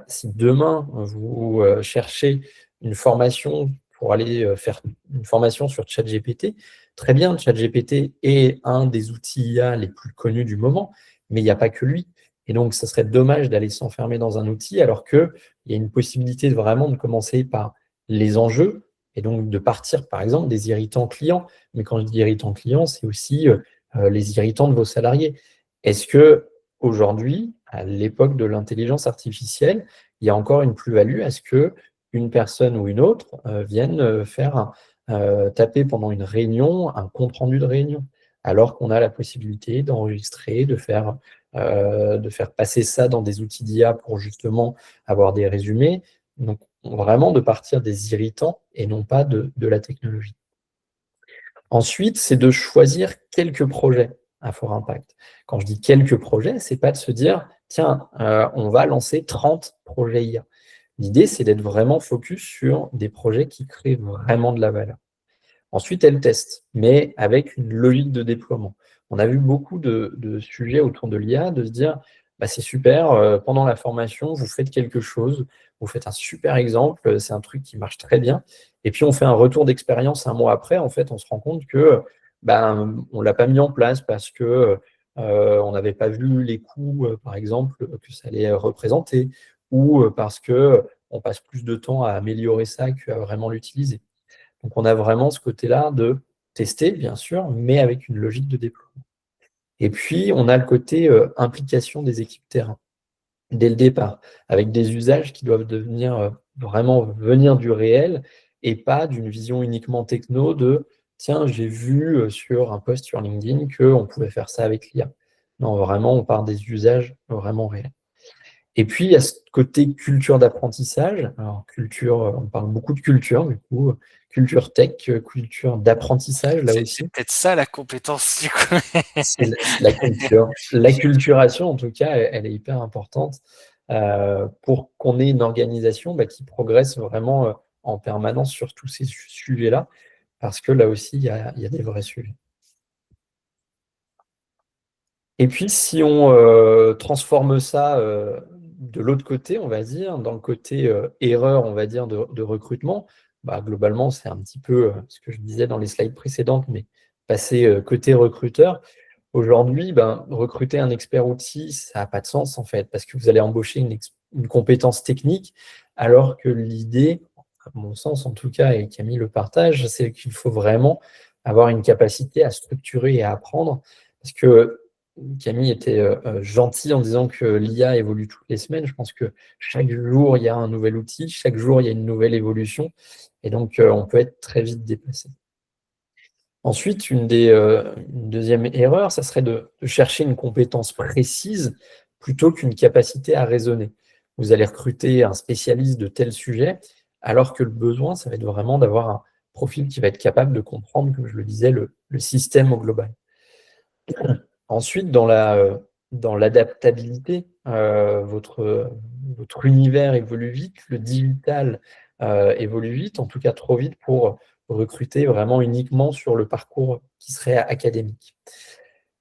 Si demain, vous cherchez une formation pour aller faire une formation sur ChatGPT, très bien, ChatGPT est un des outils IA les plus connus du moment, mais il n'y a pas que lui. Et donc, ça serait dommage d'aller s'enfermer dans un outil alors qu'il y a une possibilité vraiment de commencer par les enjeux et donc de partir, par exemple, des irritants clients. Mais quand je dis irritants clients, c'est aussi les irritants de vos salariés. Est-ce que aujourd'hui, à l'époque de l'intelligence artificielle, il y a encore une plus-value à ce que une personne ou une autre vienne taper pendant une réunion un compte-rendu de réunion, alors qu'on a la possibilité d'enregistrer, de faire passer ça dans des outils d'IA pour justement avoir des résumés. Donc, vraiment de partir des irritants et non pas de la technologie. Ensuite, c'est de choisir quelques projets à fort impact. Quand je dis quelques projets, c'est pas de se dire, tiens, on va lancer 30 projets IA. L'idée, c'est d'être vraiment focus sur des projets qui créent vraiment de la valeur. Ensuite, elle teste, mais avec une logique de déploiement. On a vu beaucoup de sujets autour de l'IA, de se dire, c'est super, pendant la formation, vous faites quelque chose, vous faites un super exemple, c'est un truc qui marche très bien, et puis on fait un retour d'expérience un mois après, en fait, on se rend compte que on ne l'a pas mis en place parce que on n'avait pas vu les coûts, par exemple, que ça allait représenter, ou parce que on passe plus de temps à améliorer ça qu'à vraiment l'utiliser. Donc, on a vraiment ce côté-là de tester, bien sûr, mais avec une logique de déploiement. Et puis, on a le côté implication des équipes terrain, dès le départ, avec des usages qui doivent devenir vraiment venir du réel et pas d'une vision uniquement techno de tiens, j'ai vu sur un post sur LinkedIn qu'on pouvait faire ça avec l'IA. Non, vraiment, on part des usages vraiment réels. Et puis, il y a ce côté culture d'apprentissage. Alors, culture, on parle beaucoup de culture, du coup, culture tech, culture d'apprentissage, là C'est aussi. peut-être ça la compétence, du coup. C'est la culture. L'acculturation, en tout cas, elle est hyper importante pour qu'on ait une organisation qui progresse vraiment en permanence sur tous ces sujets-là, parce que là aussi, il y a des vrais sujets. Et puis, si on transforme ça de l'autre côté, on va dire, dans le côté erreur, on va dire, de recrutement, globalement, c'est un petit peu ce que je disais dans les slides précédentes, mais passer côté recruteur. Aujourd'hui, recruter un expert outil, ça n'a pas de sens en fait, parce que vous allez embaucher une compétence technique, alors que l'idée, à mon sens en tout cas, et Camille le partage, c'est qu'il faut vraiment avoir une capacité à structurer et à apprendre, parce que Camille était gentil en disant que l'IA évolue toutes les semaines. Je pense que chaque jour, il y a un nouvel outil, chaque jour, il y a une nouvelle évolution, et donc on peut être très vite dépassé. Ensuite, une deuxième erreur, ça serait de chercher une compétence précise plutôt qu'une capacité à raisonner. Vous allez recruter un spécialiste de tel sujet, alors que le besoin, ça va être vraiment d'avoir un profil qui va être capable de comprendre, comme je le disais, le système au global. Ensuite, dans l'adaptabilité, votre univers évolue vite, le digital évolue vite, en tout cas trop vite pour recruter vraiment uniquement sur le parcours qui serait académique.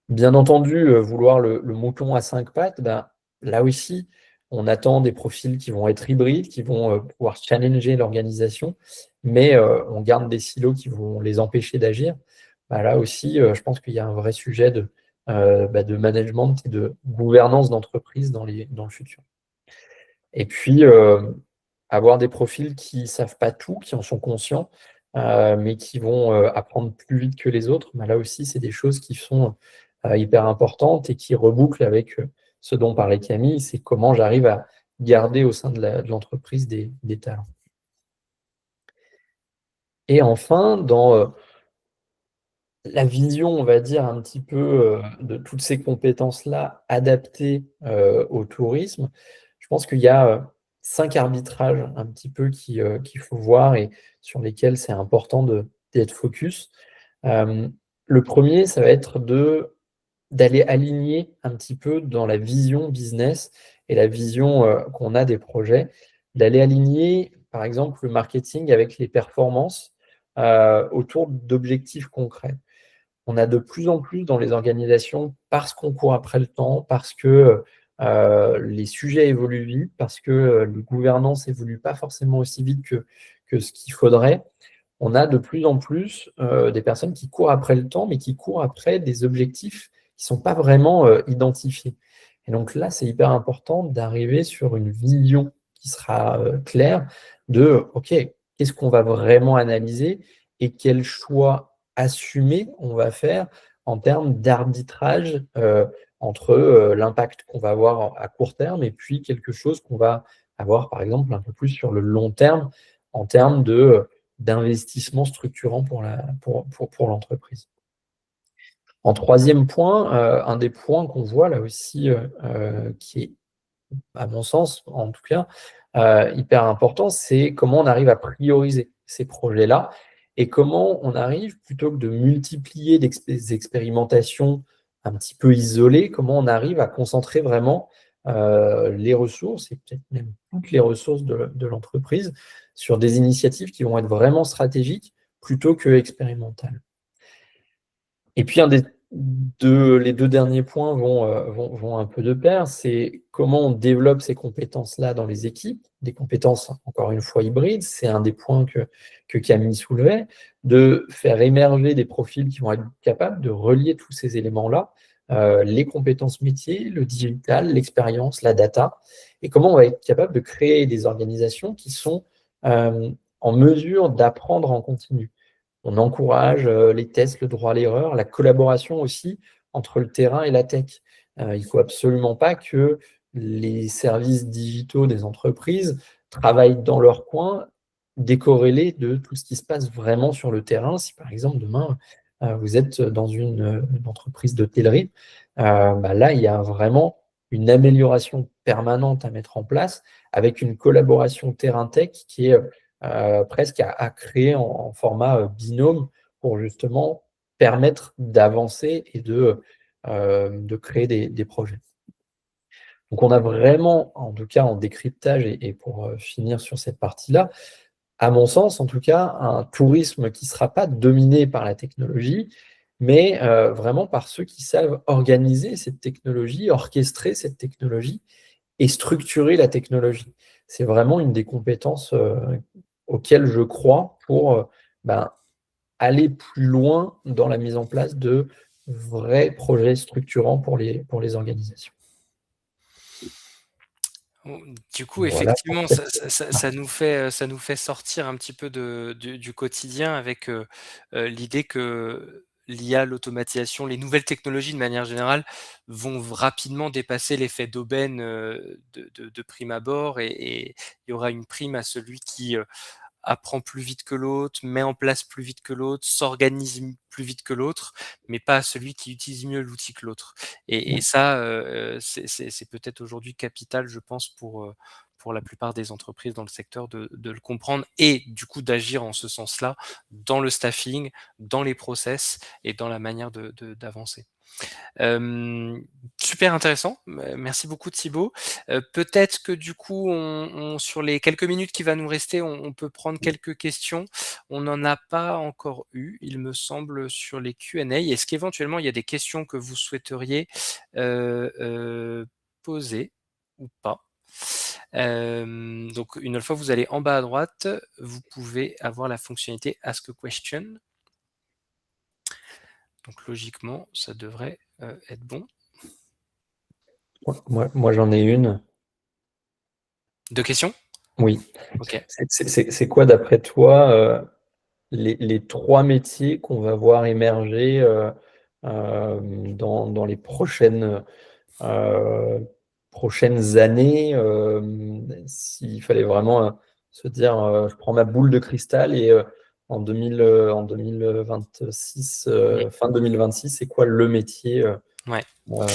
Bien entendu, vouloir le mouton à 5 pattes, là aussi, on attend des profils qui vont être hybrides, qui vont pouvoir challenger l'organisation, mais on garde des silos qui vont les empêcher d'agir. Là aussi, je pense qu'il y a un vrai sujet de management et de gouvernance d'entreprise dans le futur. Et puis, avoir des profils qui ne savent pas tout, qui en sont conscients, mais qui vont apprendre plus vite que les autres. Là aussi, c'est des choses qui sont hyper importantes et qui rebouclent avec ce dont parlait Camille, c'est comment j'arrive à garder au sein de l'entreprise des talents. Et enfin, dans la vision, on va dire, un petit peu de toutes ces compétences-là adaptées au tourisme, je pense qu'il y a 5 arbitrages un petit peu qu'il faut voir et sur lesquels c'est important d'être focus. Le premier, ça va être d'aller aligner un petit peu dans la vision business et la vision qu'on a des projets, d'aller aligner, par exemple, le marketing avec les performances autour d'objectifs concrets. On a de plus en plus dans les organisations, parce qu'on court après le temps, parce que les sujets évoluent vite, parce que les gouvernances évoluent pas forcément aussi vite que ce qu'il faudrait, on a de plus en plus des personnes qui courent après le temps, mais qui courent après des objectifs qui ne sont pas vraiment identifiés. Et donc là, c'est hyper important d'arriver sur une vision qui sera claire de, OK, qu'est-ce qu'on va vraiment analyser et quel choix assumé on va faire en termes d'arbitrage entre l'impact qu'on va avoir à court terme et puis quelque chose qu'on va avoir, par exemple, un peu plus sur le long terme en termes d'investissement structurant pour l'entreprise. En troisième point, un des points qu'on voit là aussi, qui est, à mon sens, en tout cas, hyper important, c'est comment on arrive à prioriser ces projets-là et comment on arrive, plutôt que de multiplier des expérimentations un petit peu isolées, comment on arrive à concentrer vraiment les ressources et peut-être même toutes les ressources de l'entreprise sur des initiatives qui vont être vraiment stratégiques plutôt que expérimentales. Et puis, les deux derniers points vont un peu de pair, c'est comment on développe ces compétences-là dans les équipes, des compétences, encore une fois, hybrides, c'est un des points que Camille soulevait, de faire émerger des profils qui vont être capables de relier tous ces éléments-là, les compétences métiers, le digital, l'expérience, la data, et comment on va être capable de créer des organisations qui sont en mesure d'apprendre en continu. On encourage les tests, le droit à l'erreur, la collaboration aussi entre le terrain et la tech. Il ne faut absolument pas que les services digitaux des entreprises travaillent dans leur coin, décorrélés de tout ce qui se passe vraiment sur le terrain. Si par exemple demain, vous êtes dans une entreprise d'hôtellerie, là, il y a vraiment une amélioration permanente à mettre en place avec une collaboration terrain-tech qui est presque à créer en format binôme pour justement permettre d'avancer et de créer des projets. Donc on a vraiment, en tout cas en décryptage, et pour finir sur cette partie-là, à mon sens, en tout cas, un tourisme qui ne sera pas dominé par la technologie, mais vraiment par ceux qui savent organiser cette technologie, orchestrer cette technologie et structurer la technologie. C'est vraiment une des compétences auxquelles je crois pour ben, aller plus loin dans la mise en place de vrais projets structurants pour les organisations. Du coup, Voilà pour effectivement, cette ça nous fait sortir un petit peu du quotidien avec, l'idée que l'IA, l'automatisation, les nouvelles technologies de manière générale vont rapidement dépasser l'effet d'aubaine, de prime abord et il y aura une prime à celui qui, apprend plus vite que l'autre, met en place plus vite que l'autre, s'organise plus vite que l'autre, mais pas à celui qui utilise mieux l'outil que l'autre. Et ça, c'est peut-être aujourd'hui capital, je pense, pour la plupart des entreprises dans le secteur de le comprendre et du coup d'agir en ce sens-là dans le staffing, dans les process et dans la manière d'avancer. Super intéressant, merci beaucoup Thibaut. Peut-être que du coup, sur les quelques minutes qui va nous rester, on peut prendre quelques questions. On n'en a pas encore eu, il me semble, sur les Q&A. Est-ce qu'éventuellement, il y a des questions que vous souhaiteriez poser ou pas? Donc une fois, vous allez en bas à droite, vous pouvez avoir la fonctionnalité Ask a Question. Donc logiquement, ça devrait être bon. Moi j'en ai une. Deux questions? Oui. Ok. C'est quoi, d'après toi, les trois métiers qu'on va voir émerger dans les euh, prochaines années, s'il fallait vraiment se dire, je prends ma boule de cristal et en 2026, Mmh. fin 2026, c'est quoi le métier Ouais. euh,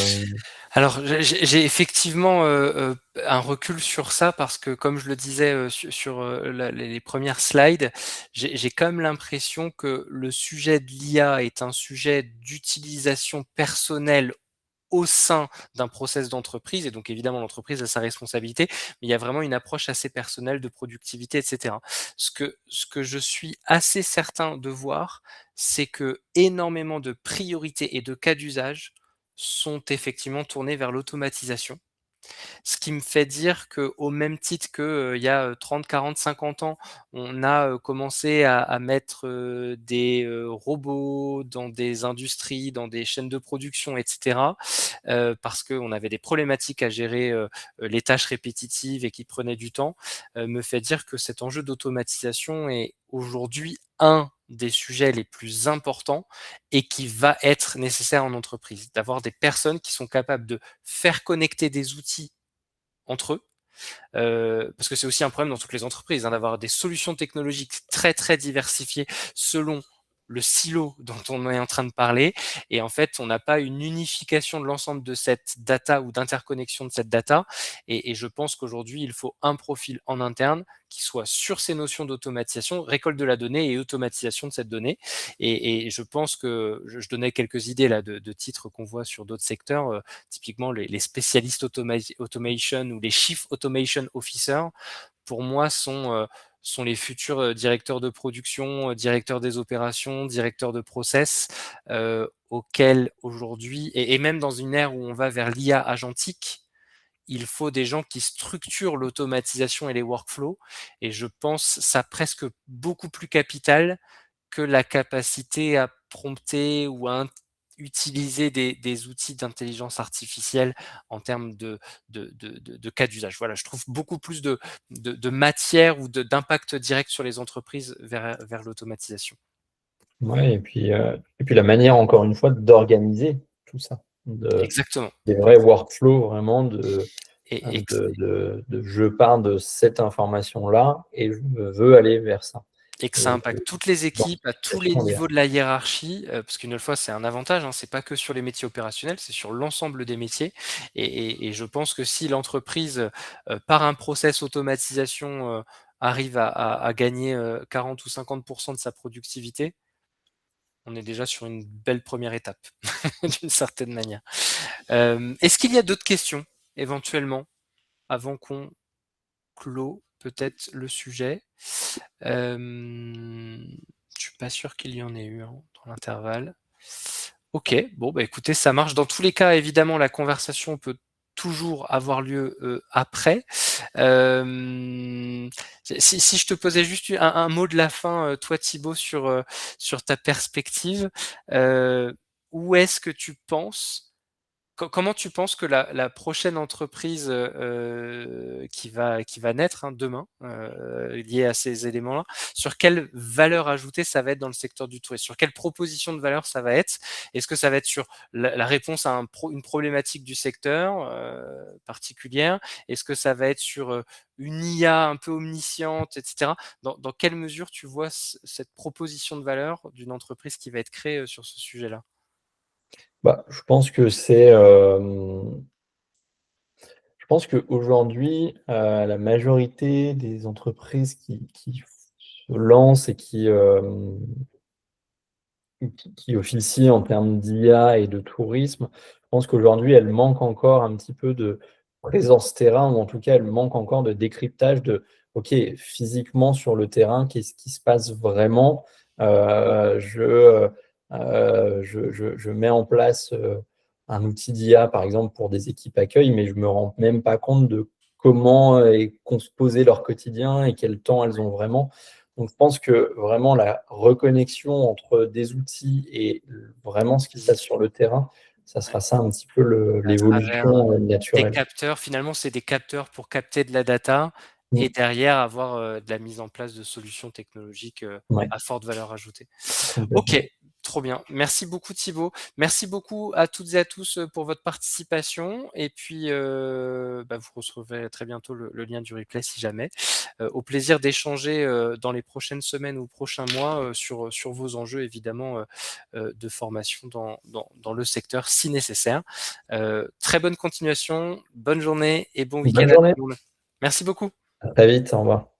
Alors j'ai effectivement, un recul sur ça parce que comme je le disais, sur, les premières slides, j'ai quand même l'impression que le sujet de l'IA est un sujet d'utilisation personnelle au sein d'un process d'entreprise et donc évidemment l'entreprise a sa responsabilité, mais il y a vraiment une approche assez personnelle de productivité et cetera. Ce que je suis assez certain de voir, c'est que énormément de priorités et de cas d'usage sont effectivement tournés vers l'automatisation. Ce qui me fait dire qu'au même titre que, il y a, 30, 40, 50 ans, on a, commencé à mettre, des, robots dans des industries, dans des chaînes de production et cetera, parce qu'on avait des problématiques à gérer, les tâches répétitives et qui prenaient du temps, me fait dire que cet enjeu d'automatisation est aujourd'hui un des sujets les plus importants et qui va être nécessaire en entreprise. D'avoir des personnes qui sont capables de faire connecter des outils entre eux, parce que c'est aussi un problème dans toutes les entreprises, hein, d'avoir des solutions technologiques très, très diversifiées selon le silo dont on est en train de parler. Et en fait, on n'a pas une unification de l'ensemble de cette data ou d'interconnexion de cette data. Et je pense qu'aujourd'hui, il faut un profil en interne qui soit sur ces notions d'automatisation, récolte de la donnée et automatisation de cette donnée. Et je pense que je donnais quelques idées là de titres qu'on voit sur d'autres secteurs, typiquement les spécialistes automation ou les Chief Automation Officers, pour moi, sont les futurs directeurs de production, directeurs des opérations, directeurs de process, auxquels aujourd'hui, et même dans une ère où on va vers l'IA agentique, il faut des gens qui structurent l'automatisation et les workflows. Et je pense ça presque beaucoup plus capital que la capacité à prompter ou à utiliser des outils d'intelligence artificielle en termes de cas d'usage. Voilà, je trouve beaucoup plus de matière ou d'impact direct sur les entreprises vers l'automatisation. Ouais, et puis la manière, encore une fois, d'organiser tout ça, Exactement. des vrais workflows vraiment Et, et, de je pars de cette information-là et je veux aller vers ça. et que ça Et impacte toutes les équipes à tous les d'anticipation derrière. niveaux de la hiérarchie, parce qu'une fois, c'est un avantage, hein, c'est pas que sur les métiers opérationnels, c'est sur l'ensemble des métiers. Et je pense que si l'entreprise, par un process automatisation, arrive à gagner 40 ou 50% de sa productivité, on est déjà sur une belle première étape, d'une certaine manière. Est-ce qu'il y a d'autres questions, éventuellement, avant qu'on clôt peut-être le sujet? Je suis pas sûr qu'il y en ait eu, hein, dans l'intervalle. OK, bon, bah, écoutez, ça marche. Dans tous les cas, évidemment, la conversation peut toujours avoir lieu, après. Si je te posais juste un mot de la fin, toi Thibaut, sur ta perspective, où est-ce que tu penses comment tu penses que la prochaine entreprise, qui va naître, hein, demain, liée à ces éléments-là, sur quelle valeur ajoutée ça va être dans le secteur du tourisme? Sur quelle proposition de valeur ça va être? Est-ce que ça va être sur la réponse à une problématique du secteur, particulière? Est-ce que ça va être sur, une IA un peu omnisciente et cetera? Dans quelle mesure tu vois cette proposition de valeur d'une entreprise qui va être créée, sur ce sujet-là? Bah, je pense qu'aujourd'hui, la majorité des entreprises qui se lancent et qui officient en termes d'IA et de tourisme, je pense qu'aujourd'hui, elles manquent encore un petit peu de présence terrain, ou en tout cas, elles manquent encore de décryptage de, OK, physiquement sur le terrain, qu'est-ce qui se passe vraiment? Je mets en place un outil d'IA, par exemple, pour des équipes accueil, mais je me rends même pas compte de comment est composé leur quotidien et quel temps elles ont vraiment. Donc, je pense que vraiment la reconnexion entre des outils et vraiment ce qui se passe Physique. sur le terrain, ça Ouais. sera ça un petit peu À travers, l'évolution des naturelle. capteurs, finalement, c'est des capteurs pour capter de la data et Mmh. derrière avoir, de la mise en place de solutions technologiques, Ouais, à forte valeur ajoutée. OK, complètement. trop bien. Merci beaucoup Thibaut. Merci beaucoup à toutes et à tous, pour votre participation et puis, bah, vous recevrez très bientôt le lien du replay si jamais. Au plaisir d'échanger, dans les prochaines semaines ou prochains mois, sur vos enjeux évidemment, de formation dans le secteur si nécessaire. Très bonne continuation, bonne journée et bon Bonne week-end à tout journée, le monde. Merci beaucoup. à très vite, au revoir.